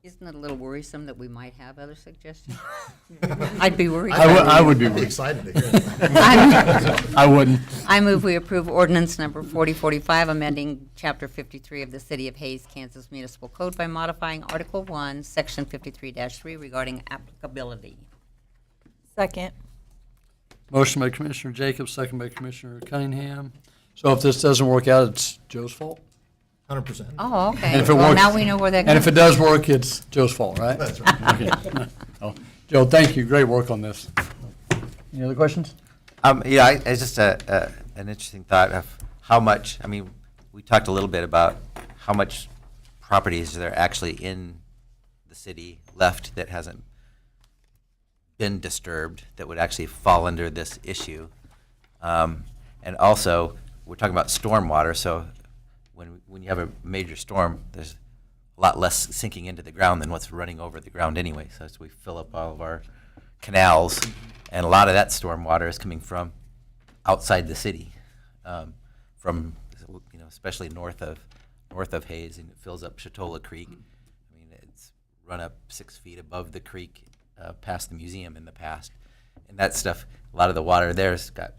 Isn't it a little worrisome that we might have other suggestions? I'd be worried.
I would be
I'd
worried.
excited to hear it.
I wouldn't.
I move we approve ordinance number 4045, amending Chapter 53 of the City of Hayes, Kansas Municipal Code by modifying Article 1, Section 53-3 regarding applicability.
Second.
Motion by Commissioner Jacobs, second by Commissioner Cunningham. So if this doesn't work out, it's Joe's fault?
100%.
Oh, okay.
And if it
Well,
works-
now we know where that
And if
goes.
it does work, it's Joe's fault, right?
That's right.
Okay. Oh, Joe, thank you. Great work on this. Any other questions?
Yeah, it's just an interesting thought of how much, I mean, we talked a little bit about how much properties there actually in the city left that hasn't been disturbed that would actually fall under this issue. And also, we're talking about stormwater, so when you have a major storm, there's a lot less sinking into the ground than what's running over the ground anyway. So as we fill up all of our canals, and a lot of that stormwater is coming from outside the city, from especially north of north of Hayes, and it fills up Chatola Creek. I mean, it's run up 6 feet above the creek past the museum in the past. And that stuff, a lot of the water there's got,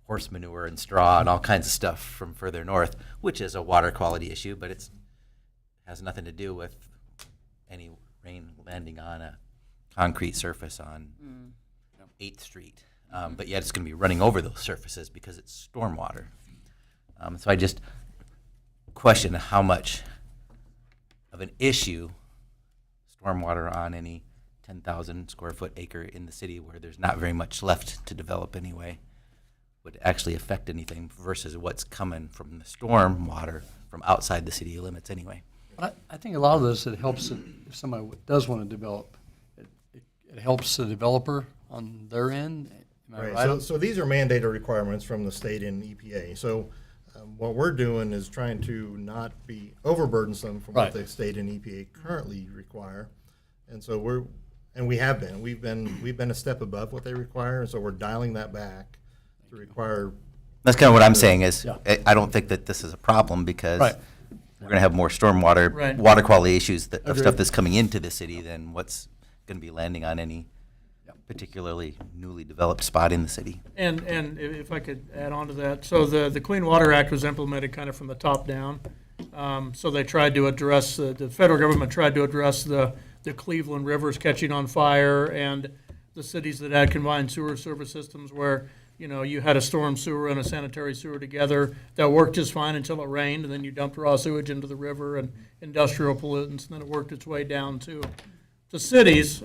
horse manure and straw and all kinds of stuff from further north, which is a water quality issue, but it has nothing to do with any rain landing on a concrete surface on 8th Street. But yet it's going to be running over those surfaces because it's stormwater. So I just question how much of an issue stormwater on any 10,000 square foot acre in the city where there's not very much left to develop anyway would actually affect anything versus what's coming from the storm water from outside the city limits anyway.
I think a lot of this, it helps if somebody does want to develop. It helps the developer on their end. Am I
Right,
right?
so these are mandated requirements from the state and EPA. So what we're doing is trying to not be overburdensome from
Right.
what the state and EPA currently require. And so we've been a step above what they require, and so we're dialing that back to require.
That's kind of what I'm saying is,
Yeah.
I don't think that this is a problem because
Right.
we're going to have more stormwater,
Right.
water quality issues of
Agreed.
stuff that's coming into the city than what's going to be landing on any
Yep.
particularly newly developed spot in the city.
And if I could add on to that, so the Clean Water Act was implemented kind of from the top down. So they tried to address, the federal government tried to address the Cleveland rivers catching on fire and the cities that had combined sewer service systems where, you had a storm sewer and a sanitary sewer together that worked just fine until it rained, and then you dumped raw sewage into the river and industrial pollutants, and then it worked its way down to cities.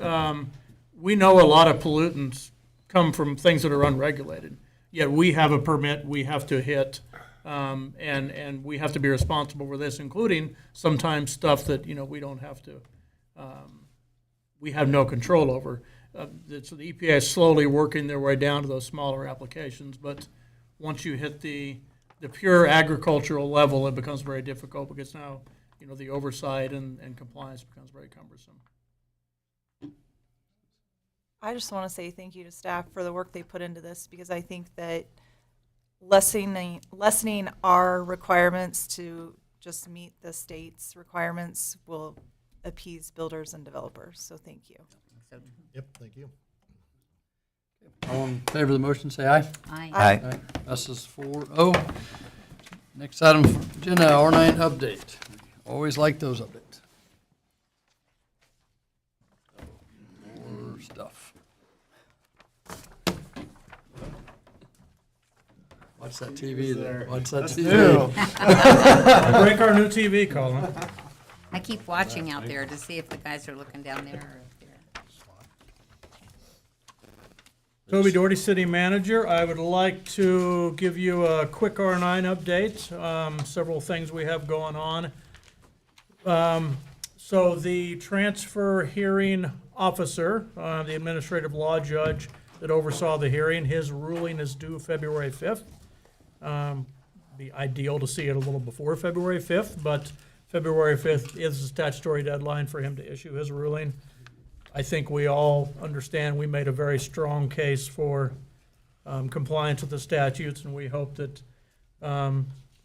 We know a lot of pollutants come from things that are unregulated. Yet we have a permit we have to hit, and we have to be responsible for this, including sometimes stuff that, we don't have to, we have no control over. So the EPA is slowly working their way down to those smaller applications, but once you hit the pure agricultural level, it becomes very difficult because now, the oversight and compliance becomes very cumbersome.
I just want to say thank you to staff for the work they put into this, because I think that lessening our requirements to just meet the state's requirements will appease builders and developers. So thank you.
Yep, thank you.
All in favor of the motion, say aye.
Aye.
Aye.
Passes 4-0. Next item, agenda, R9 update. Always like those updates. More stuff. Watch that TV there. Watch that TV.
Break our new TV, Colin.
I keep watching out there to see if the guys are looking down there or up there.
Toby Doherty, City Manager. I would like to give you a quick R9 update. Several things we have going on. So the transfer hearing officer, the administrative law judge that oversaw the hearing, his ruling is due February 5th. Be ideal to see it a little before February 5th, but February 5th is the statutory deadline for him to issue his ruling. I think we all understand we made a very strong case for compliance with the statutes, and we hope that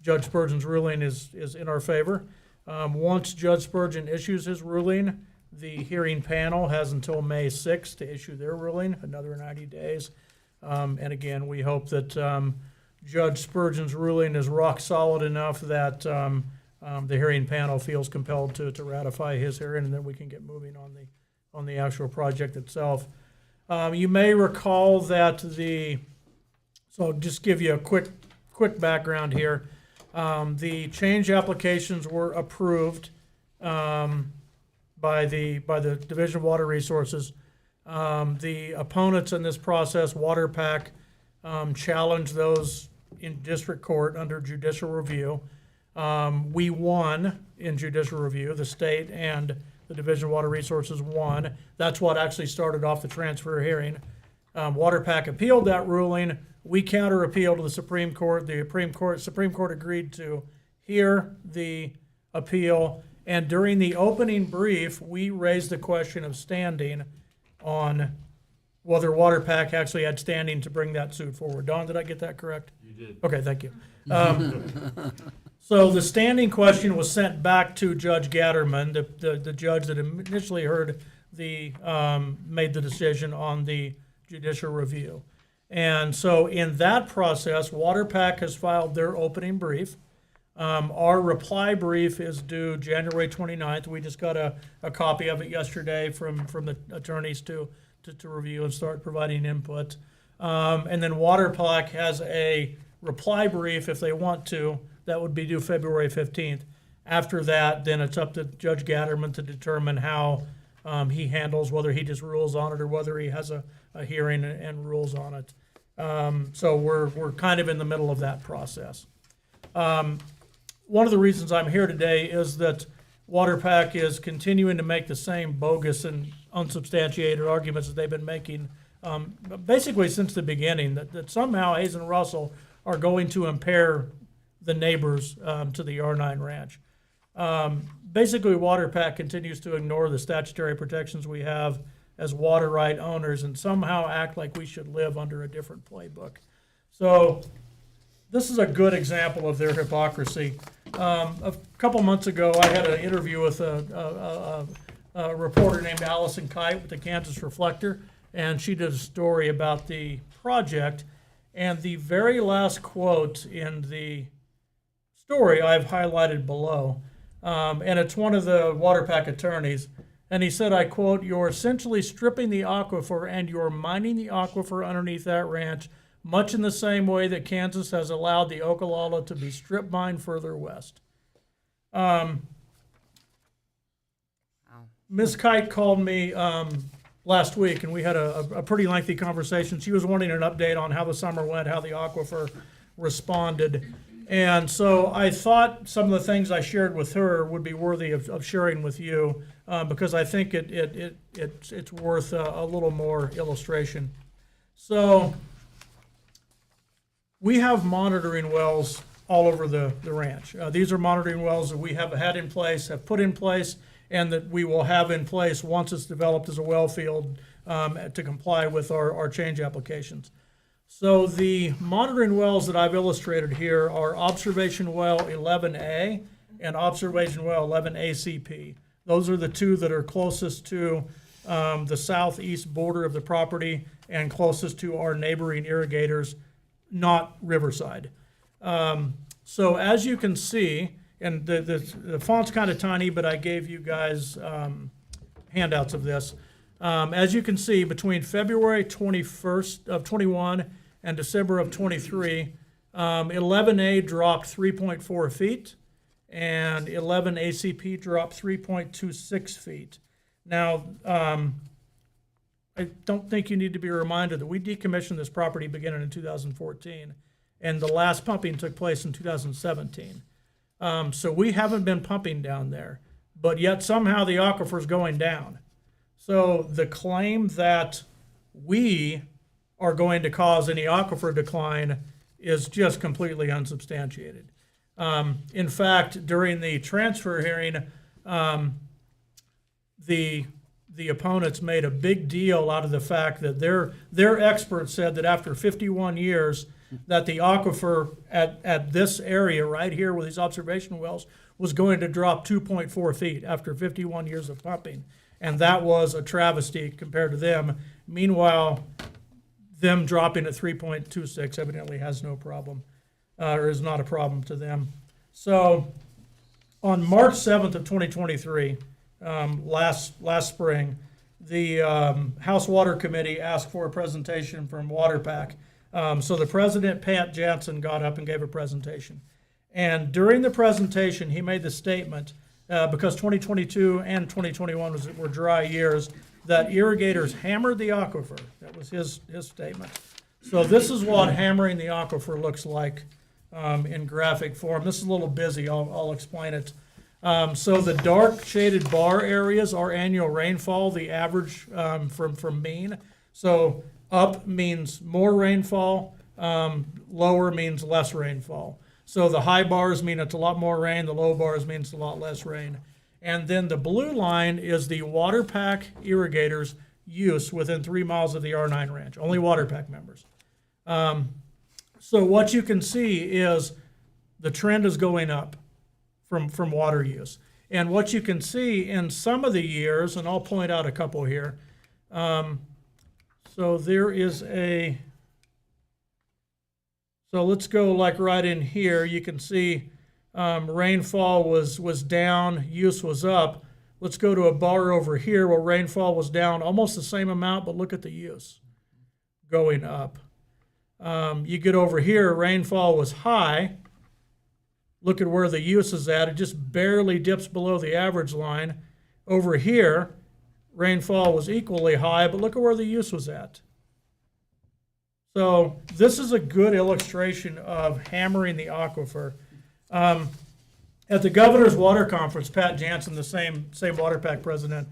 Judge Spurgeon's ruling is in our favor. Once Judge Spurgeon issues his ruling, the hearing panel has until May 6th to issue their ruling, another 90 days. And again, we hope that Judge Spurgeon's ruling is rock solid enough that the hearing panel feels compelled to ratify his hearing, and then we can get moving on the actual project itself. You may recall that so just give you a quick background here. The change applications were approved by the Division of Water Resources. The opponents in this process, WaterPack, challenged those in district court under judicial review. We won in judicial review. The state and the Division of Water Resources won. That's what actually started off the transfer hearing. WaterPack appealed that ruling. We counter-appealed to the Supreme Court. The Supreme Court agreed to hear the appeal. And during the opening brief, we raised the question of standing on whether WaterPack actually had standing to bring that suit forward. Don, did I get that correct?
You did.
Okay, thank you. So the standing question was sent back to Judge Gatterman, the judge that initially heard made the decision on the judicial review. And so in that process, WaterPack has filed their opening brief. Our reply brief is due January 29th. We just got a copy of it yesterday from the attorneys to review and start providing input. And then WaterPack has a reply brief if they want to. That would be due February 15th. After that, then it's up to Judge Gatterman to determine how he handles, whether he just rules on it or whether he has a hearing and rules on it. So we're kind of in the middle of that process. One of the reasons I'm here today is that WaterPack is continuing to make the same bogus and unsubstantiated arguments that they've been making basically since the beginning, that somehow Hayes and Russell are going to impair the neighbors to the R9 ranch. Basically, WaterPack continues to ignore the statutory protections we have as water right owners and somehow act like we should live under a different playbook. So this is a good example of their hypocrisy. A couple months ago, I had an interview with a reporter named Allison Kite with the Kansas Reflector, and she did a story about the project. And the very last quote in the story I've highlighted below, and it's one of the WaterPack attorneys. And he said, I quote, "You're essentially stripping the aquifer and you're mining the aquifer underneath that ranch, much in the same way that Kansas has allowed the Okalala to be strip mined further west." Ms. Kite called me last week, and we had a pretty lengthy conversation. She was wanting an update on how the summer went, how the aquifer responded. And so I thought some of the things I shared with her would be worthy of sharing with you because I think it's worth a little more illustration. So we have monitoring wells all over the ranch. These are monitoring wells that we have had in place, have put in place, and that we will have in place once it's developed as a well field to comply with our change applications. So the monitoring wells that I've illustrated here are observation well 11A and observation well 11 ACP. Those are the two that are closest to the southeast border of the property and closest to our neighboring irrigators, not Riverside. So as you can see, and the font's kind of tiny, but I gave you guys handouts of this. As you can see, between February 21st of 21 and December of 23, 11A dropped 3.4 feet, and 11 ACP dropped 3.26 feet. Now, I don't think you need to be reminded that we decommissioned this property beginning in 2014, and the last pumping took place in 2017. So we haven't been pumping down there, but yet somehow the aquifer is going down. So the claim that we are going to cause any aquifer decline is just completely unsubstantiated. In fact, during the transfer hearing, the opponents made a big deal out of the fact that their experts said that after 51 years, that the aquifer at this area right here with these observation wells was going to drop 2.4 feet after 51 years of pumping. And that was a travesty compared to them. Meanwhile, them dropping at 3.26 evidently has no problem, or is not a problem to them. So on March 7th of 2023, last spring, the House Water Committee asked for a presentation from WaterPack. So the president, Pat Jansen, got up and gave a presentation. And during the presentation, he made the statement, because 2022 and 2021 were dry years, that irrigators hammered the aquifer. That was his statement. So this is what hammering the aquifer looks like in graphic form. This is a little busy. I'll explain it. So the dark shaded bar areas are annual rainfall, the average from mean. So up means more rainfall, lower means less rainfall. So the high bars mean it's a lot more rain, the low bars mean it's a lot less rain. And then the blue line is the WaterPack irrigators use within 3 miles of the R9 ranch, only WaterPack members. So what you can see is the trend is going up from water use. And what you can see in some of the years, and I'll point out a couple here. So there is so let's go like right in here. You can see rainfall was down, use was up. Let's go to a bar over here where rainfall was down almost the same amount, but look at the use going up. You get over here, rainfall was high. Look at where the use is at. It just barely dips below the average line. Over here, rainfall was equally high, but look at where the use was at. So this is a good illustration of hammering the aquifer. At the governor's water conference, Pat Jansen, the same water pack president,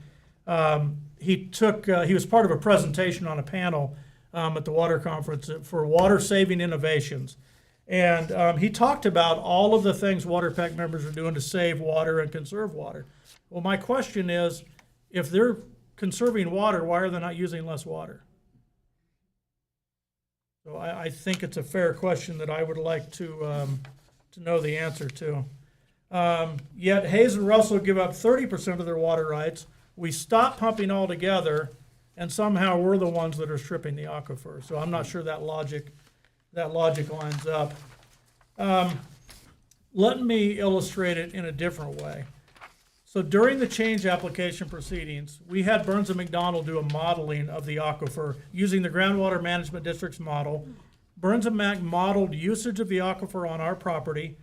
he was part of a presentation on a panel at the water conference for water saving innovations. And he talked about all of the things water pack members are doing to save water and conserve water. Well, my question is, if they're conserving water, why are they not using less water? So I think it's a fair question that I would like to know the answer to. Yet Hayes and Russell give up 30% of their water rights. We stop pumping altogether, and somehow we're the ones that are stripping the aquifer. So I'm not sure that logic lines up. Let me illustrate it in a different way. So during the change application proceedings, we had Burns and McDonnell do a modeling of the aquifer using the Groundwater Management District's model. Burns and Mac modeled usage of the aquifer on our property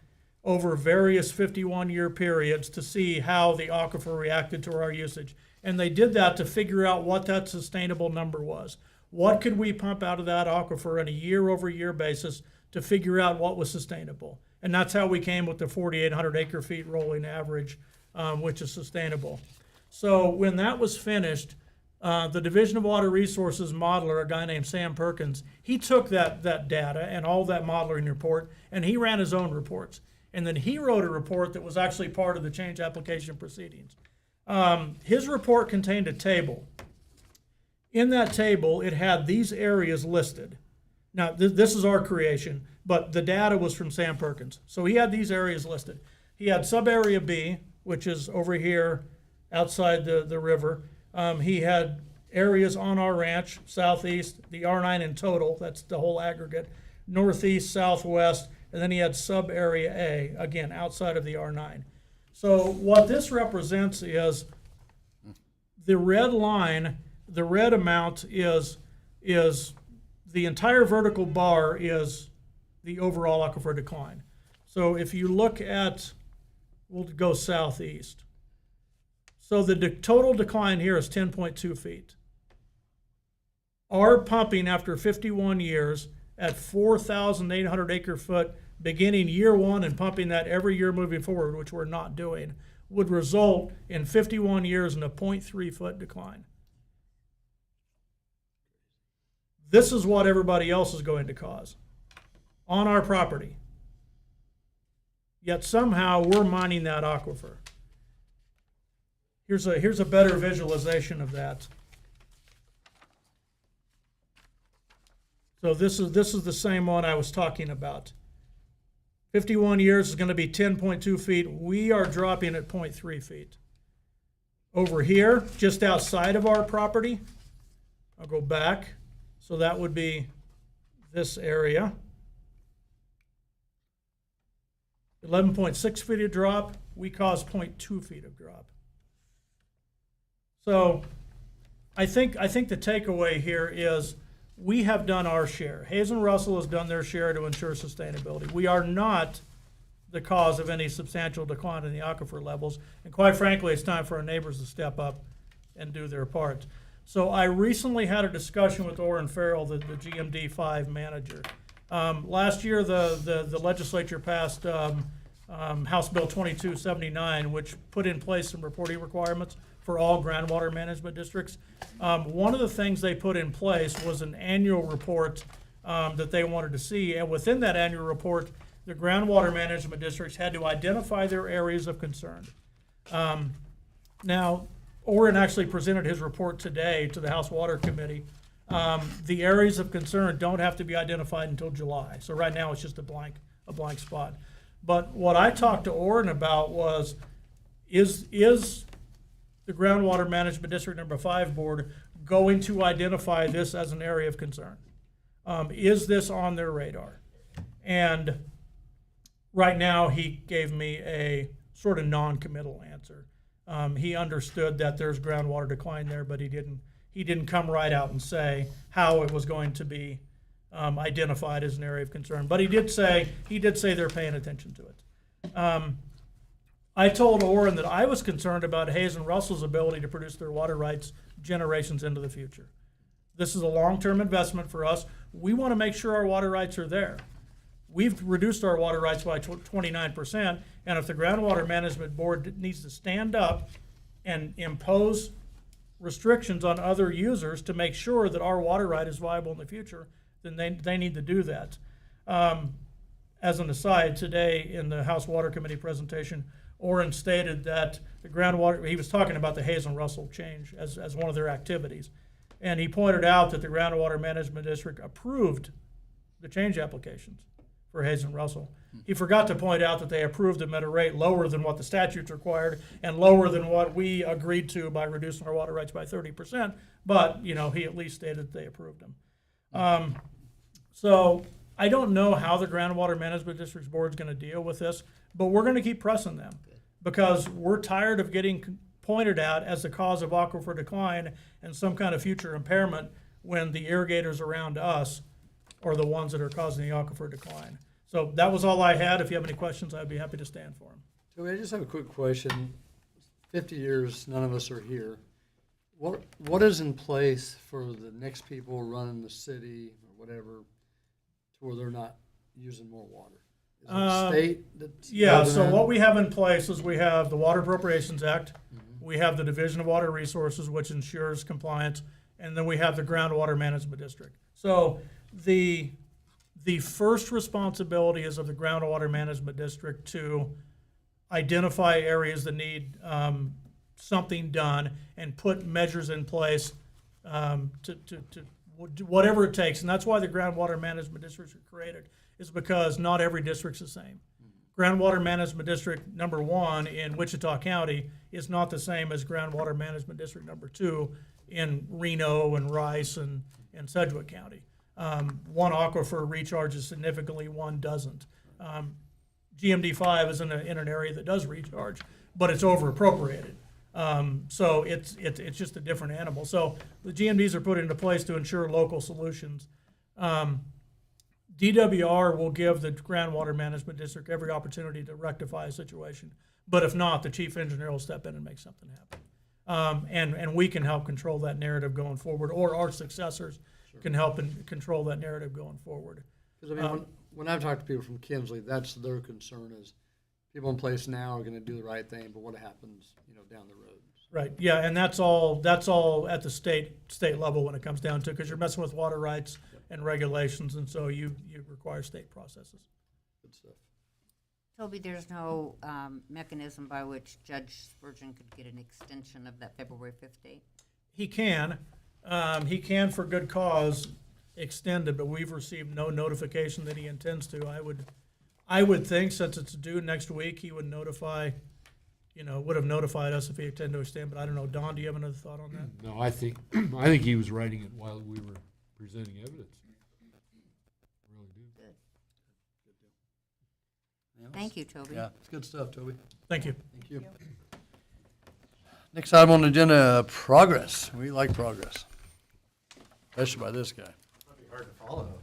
over various 51-year periods to see how the aquifer reacted to our usage. And they did that to figure out what that sustainable number was. What could we pump out of that aquifer on a year-over-year basis to figure out what was sustainable? And that's how we came with the 4,800 acre-feet rolling average, which is sustainable. So when that was finished, the Division of Water Resources modeler, a guy named Sam Perkins, he took that data and all that modeling report, and he ran his own reports. And then he wrote a report that was actually part of the change application proceedings. His report contained a table. In that table, it had these areas listed. Now, this is our creation, but the data was from Sam Perkins. So he had these areas listed. He had sub-area B, which is over here outside the river. He had areas on our ranch, southeast, the R9 in total, that's the whole aggregate, northeast, southwest, and then he had sub-area A, again, outside of the R9. So what this represents is the red line, the red amount is the entire vertical bar is the overall aquifer decline. So if you look at, we'll go southeast. So the total decline here is 10.2 feet. Our pumping after 51 years at 4,800 acre foot, beginning year one and pumping that every year moving forward, which we're not doing, would result in 51 years in a 0.3 foot decline. This is what everybody else is going to cause on our property. Yet somehow we're mining that aquifer. Here's a better visualization of that. So this is the same one I was talking about. 51 years is going to be 10.2 feet. We are dropping at 0.3 feet. Over here, just outside of our property, I'll go back. So that would be this area. 11.6 feet of drop. We cause 0.2 feet of drop. So I think the takeaway here is we have done our share. Hayes and Russell has done their share to ensure sustainability. We are not the cause of any substantial decline in the aquifer levels. And quite frankly, it's time for our neighbors to step up and do their part. So I recently had a discussion with Orrin Farrell, the GMD5 manager. Last year, the legislature passed House Bill 2279, which put in place some reporting requirements for all groundwater management districts. One of the things they put in place was an annual report that they wanted to see. And within that annual report, the groundwater management districts had to identify their areas of concern. Now, Orrin actually presented his report today to the House Water Committee. The areas of concern don't have to be identified until July. So right now it's just a blank spot. But what I talked to Orrin about was, is the Groundwater Management District Number 5 Board going to identify this as an area of concern? Is this on their radar? And right now, he gave me a sort of non-committal answer. He understood that there's groundwater decline there, but he didn't come right out and say how it was going to be identified as an area of concern. But he did say they're paying attention to it. I told Orrin that I was concerned about Hayes and Russell's ability to produce their water rights generations into the future. This is a long-term investment for us. We want to make sure our water rights are there. We've reduced our water rights by 29%, and if the Groundwater Management Board needs to stand up and impose restrictions on other users to make sure that our water right is viable in the future, then they need to do that. As an aside, today in the House Water Committee presentation, Orrin stated that the groundwater, he was talking about the Hayes and Russell change as one of their activities. And he pointed out that the Groundwater Management District approved the change applications for Hayes and Russell. He forgot to point out that they approved them at a rate lower than what the statutes required and lower than what we agreed to by reducing our water rights by 30%. But, he at least stated that they approved them. So I don't know how the Groundwater Management District's board is going to deal with this, but we're going to keep pressing them because we're tired of getting pointed at as the cause of aquifer decline and some kind of future impairment when the irrigators around us are the ones that are causing the aquifer decline. So that was all I had. If you have any questions, I'd be happy to stand for them.
Toby, I just have a quick question. 50 years, none of us are here. What is in place for the next people running the city or whatever to where they're not using more water? Is it the state that's
Yeah,
holding
so
that?
what we have in place is we have the Water Appropriations Act, we have the Division of Water Resources, which ensures compliance, and then we have the Groundwater Management District. So the first responsibility is of the Groundwater Management District to identify areas that need something done and put measures in place to whatever it takes. And that's why the Groundwater Management Districts are created, is because not every district's the same. Groundwater Management District number 1 in Wichita County is not the same as Groundwater Management District number 2 in Reno and Rice and Sedgwick County. One aquifer recharges significantly, one doesn't. GMD 5 is in an area that does recharge, but it's over appropriated. So it's just a different animal. So the GMDs are put into place to ensure local solutions. DWR will give the Groundwater Management District every opportunity to rectify a situation. But if not, the chief engineer will step in and make something happen. And we can help control that narrative going forward, or our successors can help and control that narrative going forward.
Because I mean, when I've talked to people from Kinsley, that's their concern is people in place now are going to do the right thing, but what happens, down the road?
Right. Yeah, and that's all at the state level when it comes down to it, because you're messing with water rights and regulations, and so you require state processes.
Good stuff.
Toby, there's no mechanism by which Judge Spurgeon could get an extension of that February 5th date?
He can for good cause extend it, but we've received no notification that he intends to. I would think since it's due next week, he would would have notified us if he intended to extend, but I don't know. Don, do you have another thought on that?
No, I think he was writing it while we were presenting evidence. Really do.
Thank you, Toby.
Yeah, it's good stuff, Toby.
Thank you.
Thank you. Next item on the agenda, progress. We like progress, especially by this guy.
Might be hard to follow.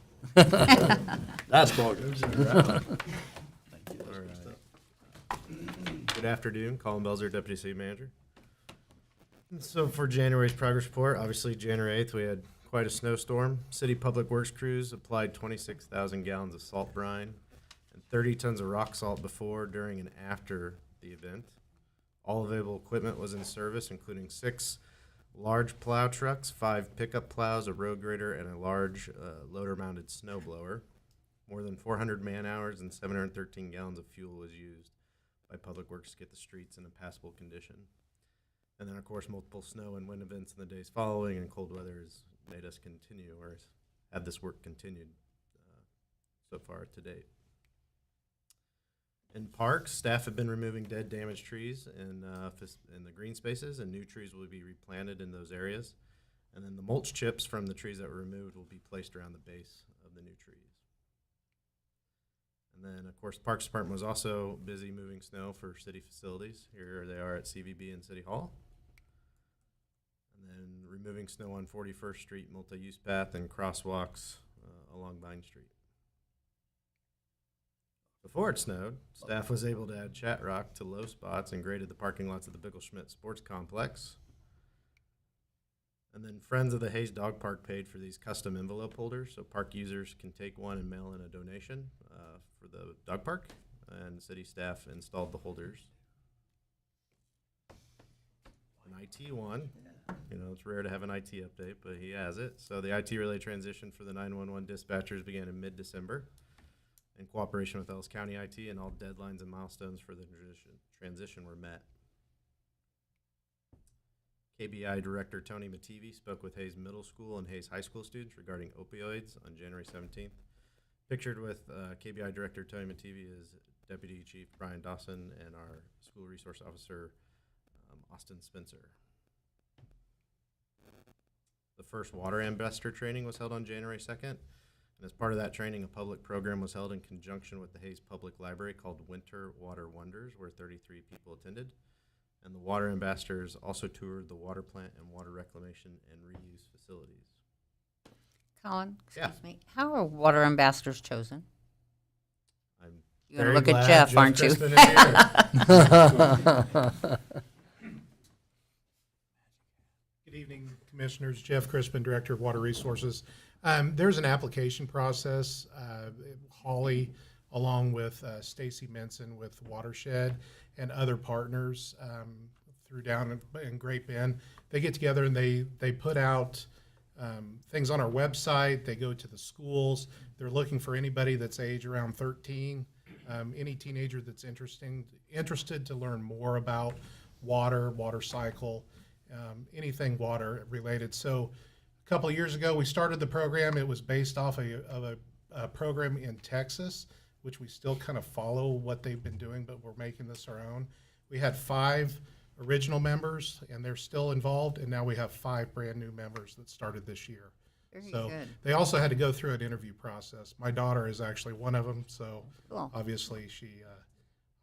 That's progress.
Good afternoon, Colin Belzer, Deputy City Manager. So for January's progress report, obviously January 8th, we had quite a snowstorm. City Public Works crews applied 26,000 gallons of salt brine and 30 tons of rock salt before, during, and after the event. All available equipment was in service, including 6 large plow trucks, 5 pickup plows, a road grader, and a large loader-mounted snow blower. More than 400 man-hours and 713 gallons of fuel was used by Public Works to get the streets in a passable condition. And then, of course, multiple snow and wind events in the days following, and cold weather has made us continue, or have this work continued so far to date.
In parks, staff have been removing dead, damaged trees in the green spaces, and new trees will be replanted in those areas. And then the mulch chips from the trees that were removed will be placed around the base of the new trees. And then, of course, the Parks Department was also busy moving snow for city facilities. Here they are at CVB and City Hall. And then removing snow on 41st Street multi-use path and crosswalks along Vine Street. Before it snowed, staff was able to add chat rock to low spots and graded the parking lots of the Bickelschmidt Sports Complex. And then Friends of the Hayes Dog Park paid for these custom envelope holders, so park users can take one and mail in a donation for the dog park, and city staff installed the holders. An IT one, you know, it's rare to have an IT update, but he has it. So the IT relay transition for the 911 dispatchers began in mid-December in cooperation with Ellis County IT, and all deadlines and milestones for the transition were met. KBI Director Tony Mativi spoke with Hayes Middle School and Hayes High School students regarding opioids on January 17th. Pictured with KBI Director Tony Mativi is Deputy Chief Brian Dawson and our School Resource Officer Austin Spencer. The first water ambassador training was held on January 2nd. And as part of that training, a public program was held in conjunction with the Hayes Public Library called Winter Water Wonders, where 33 people attended. And the water ambassadors also toured the water plant and water reclamation and reuse facilities.
Colin,
Yeah.
excuse me, how are water ambassadors chosen?
I'm
You're gonna
very
look at
glad
Jeff, aren't you?
Crispin is here.
Good evening, Commissioners. Jeff Crispin, Director of Water Resources. There's an application process. Holly, along with Stacy Menson with Watershed and other partners through down in Great Bend, they get together and they put out things on our website. They go to the schools. They're looking for anybody that's age around 13, any teenager that's interested to learn more about water cycle, anything water related. So a couple of years ago, we started the program. It was based off of a program in Texas, which we still kind of follow what they've been doing, but we're making this our own. We had 5 original members, and they're still involved, and now we have 5 brand new members that started this year.
Very
So
good.
they also had to go through an interview process. My daughter is actually one of them, so
Cool.
obviously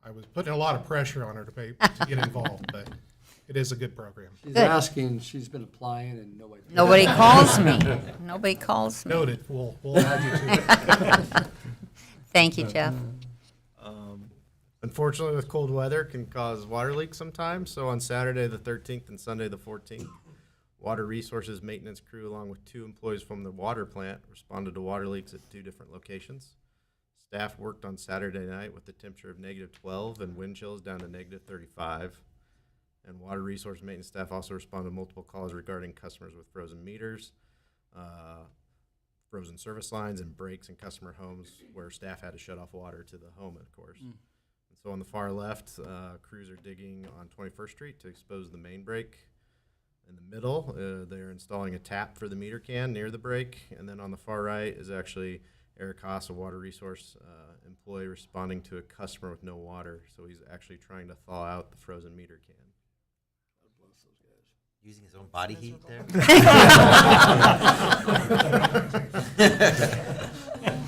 I was putting a lot of pressure on her to get involved, but it is a good program.
She's
Good.
asking, she's been applying and nobody.
Nobody calls me. Nobody calls me.
Noted. We'll add you to it.
Thank you, Jeff.
Unfortunately, with cold weather, can cause water leaks sometimes. So on Saturday the 13th and Sunday the 14th, Water Resources maintenance crew, along with 2 employees from the water plant, responded to water leaks at 2 different locations. Staff worked on Saturday night with a temperature of -12 and wind chills down to -35. And Water Resource maintenance staff also responded to multiple calls regarding customers with frozen meters, frozen service lines, and breaks in customer homes where staff had to shut off water to the home, of course. And so on the far left, crews are digging on 21st Street to expose the main break. In the middle, they're installing a tap for the meter can near the break. And then on the far right is actually Eric Haas, a water resource employee, responding to a customer with no water. So he's actually trying to thaw out the frozen meter can.
Using his own body heat there?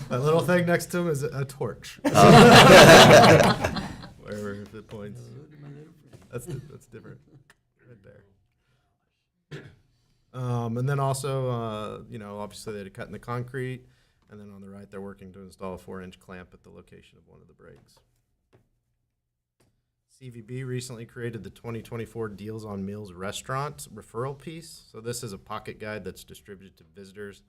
That little thing next to him is a torch. Wherever it points. That's different. Right there. And then also, obviously they had to cut in the concrete. And then on the right, they're working to install a 4-inch clamp at the location of one of the breaks. CVB recently created the 2024 Deals on Meals restaurant referral piece. So this is a pocket guide that's distributed to visitors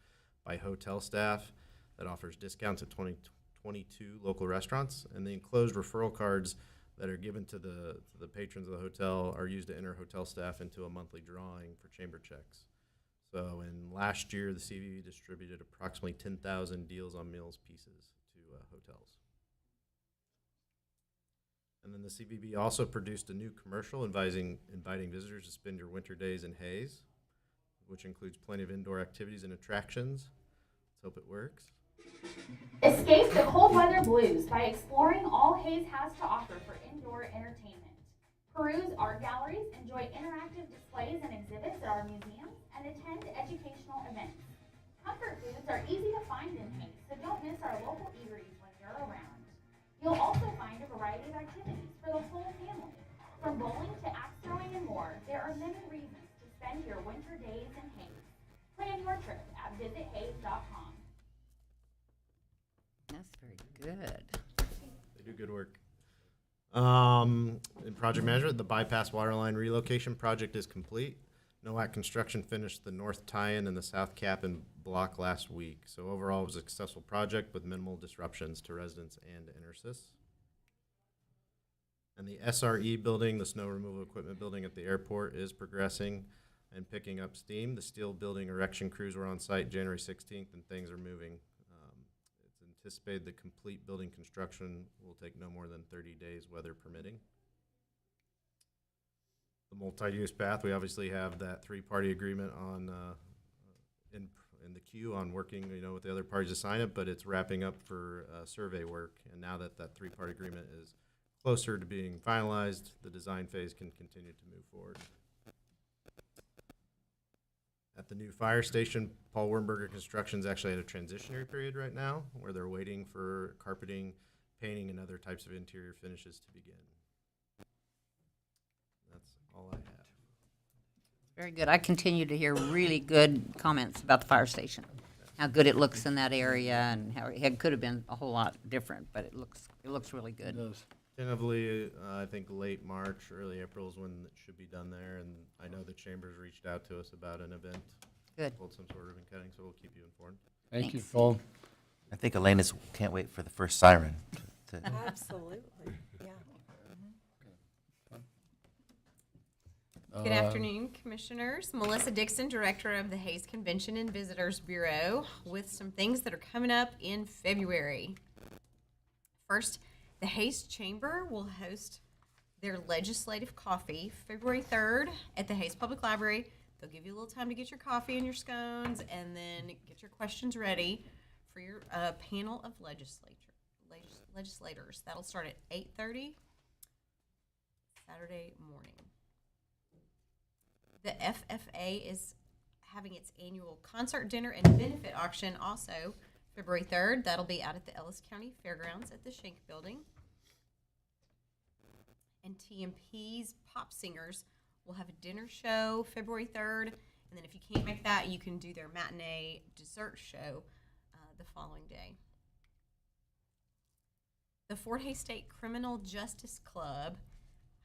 by hotel staff that offers discounts at 22 local restaurants. And the enclosed referral cards that are given to the patrons of the hotel are used to enter hotel staff into a monthly drawing for chamber checks. So in last year, the CVB distributed approximately 10,000 Deals on Meals pieces to hotels. And then the CVB also produced a new commercial inviting visitors to spend your winter days in Hayes, which includes plenty of indoor activities and attractions. Let's hope it works.
Escape the cold weather blues by exploring all Hayes has to offer for indoor entertainment. Peruse art galleries, enjoy interactive displays and exhibits at our museums, and attend educational events. Comfort foods are easy to find in Hayes, so don't miss our local eateries when you're around. You'll also find a variety of activities for the whole family. From bowling to axe throwing and more, there are many reasons to spend your winter days in Hayes. Plan your trip at visithayes.com.
That's very good.
They do good work. In project management, the bypass waterline relocation project is complete. NOAC Construction finished the north tie-in and the south cap and block last week. So overall, it was a successful project with minimal disruptions to residents and InterSys. And the SRE building, the snow removal equipment building at the airport, is progressing and picking up steam. The steel building erection crews were on site January 16th, and things are moving. It's anticipated the complete building construction will take no more than 30 days, weather permitting. The multi-use path, we obviously have that three-party agreement on in the queue on working, with the other parties to sign it, but it's wrapping up for survey work. And now that that three-party agreement is closer to being finalized, the design phase can continue to move forward. At the new fire station, Paul Wernberger Construction's actually at a transitionary period right now, where they're waiting for carpeting, painting, and other types of interior finishes to begin. That's all I have.
Very good. I continue to hear really good comments about the fire station, how good it looks in that area, and how it could have been a whole lot different, but it looks really good.
It does.
Tentatively, I think late March, early April is when it should be done there, and I know the chambers reached out to us about an event.
Good.
Hold some sort of ribbon cutting, so we'll keep you informed.
Thank you,
Thanks.
Paul.
I think Elena's can't wait for the first siren.
Absolutely, yeah.
Good afternoon, Commissioners. Melissa Dixon, Director of the Hayes Convention and Visitors Bureau, with some things that are coming up in February. First, the Hayes Chamber will host their legislative coffee February 3rd at the Hayes Public Library. They'll give you a little time to get your coffee and your scones, and then get your questions ready for your panel of legislators. That'll start at 8:30 Saturday morning. The FFA is having its annual concert dinner and benefit auction also February 3rd. That'll be out at the Ellis County Fairgrounds at the Schenck Building. And TMP's Pop Singers will have a dinner show February 3rd. And then if you can't make that, you can do their matinee dessert show the following day. The Fort Hays State Criminal Justice Club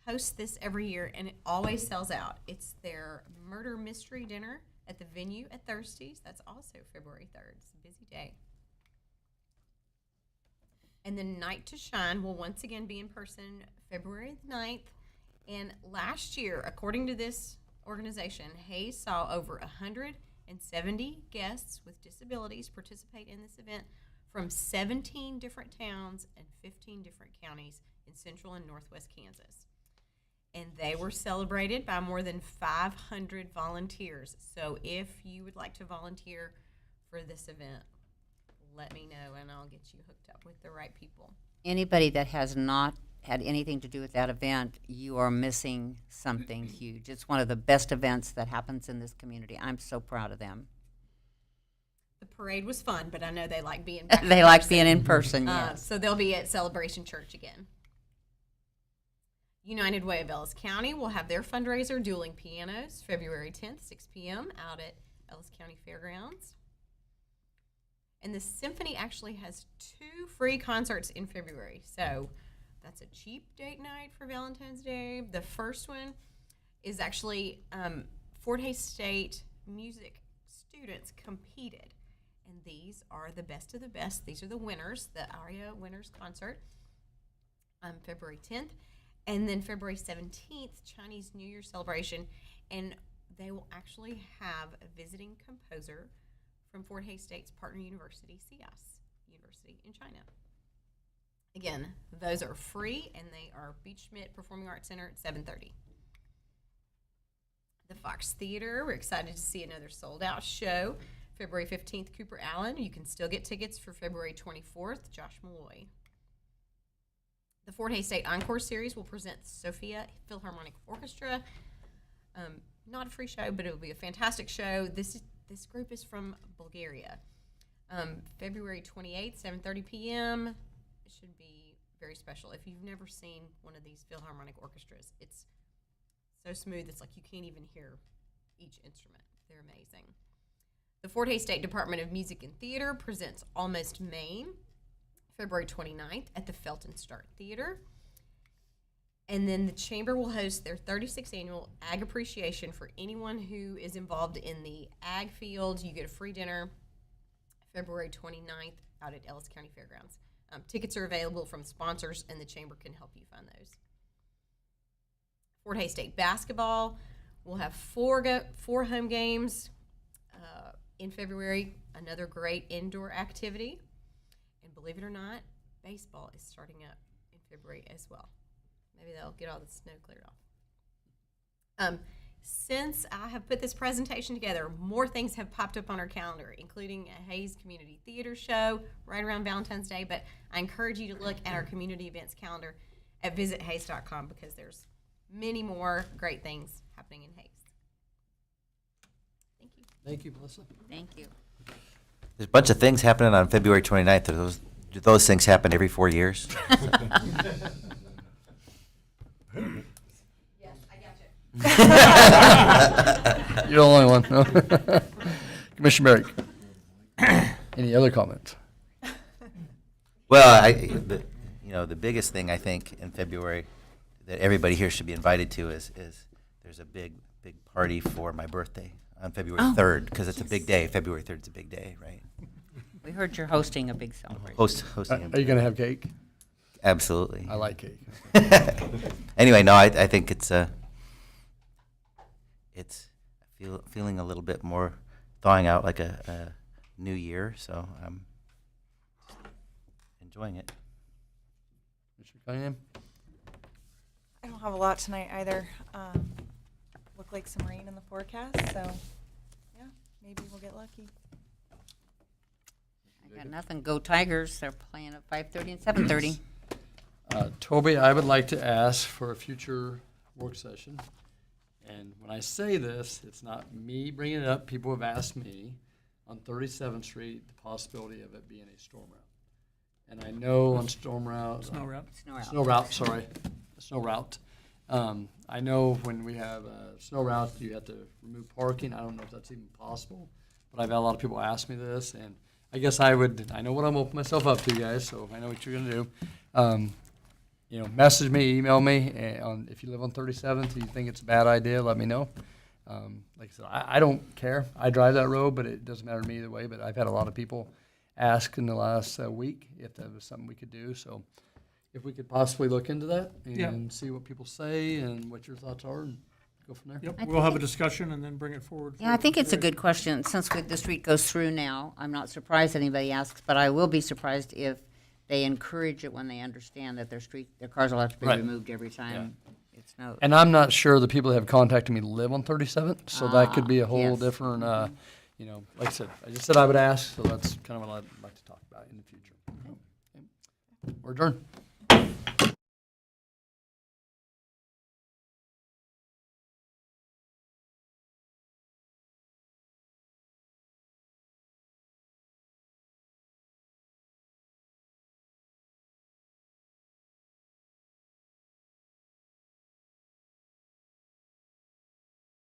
hosts this every year, and it always sells out. It's their murder mystery dinner at the venue at Thirsties. That's also February 3rd. It's a busy day. And the Night to Shine will once again be in person February the 9th. And last year, according to this organization, Hayes saw over 170 guests with disabilities participate in this event from 17 different towns and 15 different counties in central and northwest Kansas. And they were celebrated by more than 500 volunteers. So if you would like to volunteer for this event, let me know and I'll get you hooked up with the right people.
Anybody that has not had anything to do with that event, you are missing something huge. It's one of the best events that happens in this community. I'm so proud of them.
The parade was fun, but I know they like being back
They
in
like
person.
being in person, yes.
So they'll be at Celebration Church again. United Way of Ellis County will have their fundraiser, Dueling Pianos, February 10th, 6 p.m. out at Ellis County Fairgrounds. And the Symphony actually has 2 free concerts in February. So that's a cheap date night for Valentine's Day. The first one is actually Fort Hays State music students competed. And these are the best of the best. These are the winners, the ARIA Winners Concert on February 10th. And then February 17th, Chinese New Year celebration. And they will actually have a visiting composer from Fort Hays State's partner university, CIAS University in China. Again, those are free, and they are Beach Schmidt Performing Arts Center at 7:30. The Fox Theater, we're excited to see another sold-out show February 15th, Cooper Allen. You can still get tickets for February 24th, Josh Malloy. The Fort Hays State Encore Series will present Sophia Philharmonic Orchestra. Not a free show, but it will be a fantastic show. This group is from Bulgaria. February 28th, 7:30 p.m. It should be very special. If you've never seen one of these Philharmonic orchestras, it's so smooth, it's like you can't even hear each instrument. They're amazing. The Fort Hays State Department of Music and Theater presents Almost Maine, February 29th at the Felton Start Theater. And then the Chamber will host their 36th annual Ag Appreciation for anyone who is involved in the ag field. You get a free dinner February 29th out at Ellis County Fairgrounds. Tickets are available from sponsors, and the Chamber can help you find those. Fort Hays State Basketball will have four home games in February, another great indoor activity. And believe it or not, baseball is starting up in February as well. Maybe they'll get all the snow cleared off. Since I have put this presentation together, more things have popped up on our calendar, including a Hays Community Theater show right around Valentine's Day. But I encourage you to look at our community events calendar at visithays.com because there's many more great things happening in Hays. Thank you.
Thank you, Melissa.
Thank you.
There's a bunch of things happening on February 29th. Do those things happen every 4 years?
Yes, I got you.
You're the only one. Commissioner Merrick, any other comments?
Well, the biggest thing I think in February that everybody here should be invited to is there's a big party for my birthday on February 3rd because it's a big day. February 3rd is a big day, right?
We heard you're hosting a big celebration.
Hosting.
Are you going to have cake?
Absolutely.
I like cake.
Anyway, no, I think it's feeling a little bit more thawing out like a new year, so I'm enjoying it.
Commissioner Cunningham?
I don't have a lot tonight either. Look like some rain in the forecast, so yeah, maybe we'll get lucky.
I got nothing. Go Tigers. They're playing at 5:30 and 7:30.
Toby, I would like to ask for a future work session. And when I say this, it's not me bringing it up. People have asked me on 37th Street the possibility of it being a storm route. And I know on snow route. I know when we have a snow route, you have to remove parking. I don't know if that's even possible. But I've had a lot of people ask me this. And I guess I know what I'm opening myself up to, guys, so I know what you're going to do. Message me, email me. If you live on 37th and you think it's a bad idea, let me know. Like I said, I don't care. I drive that road, but it doesn't matter to me either way. But I've had a lot of people ask in the last week if that was something we could do. So if we could possibly look into that and see what people say and what your thoughts are and go from there.
Yep, we'll have a discussion and then bring it forward.
Yeah, I think it's a good question. Since the street goes through now, I'm not surprised anybody asks, but I will be surprised if they encourage it when they understand that their cars will have to be
Right.
removed every time it snows.
And I'm not sure the people that have contacted me live on 37th, so that could be a whole
yes.
different, like I said, I just said I would ask, so that's kind of what I'd like to talk about in the future. We're adjourned.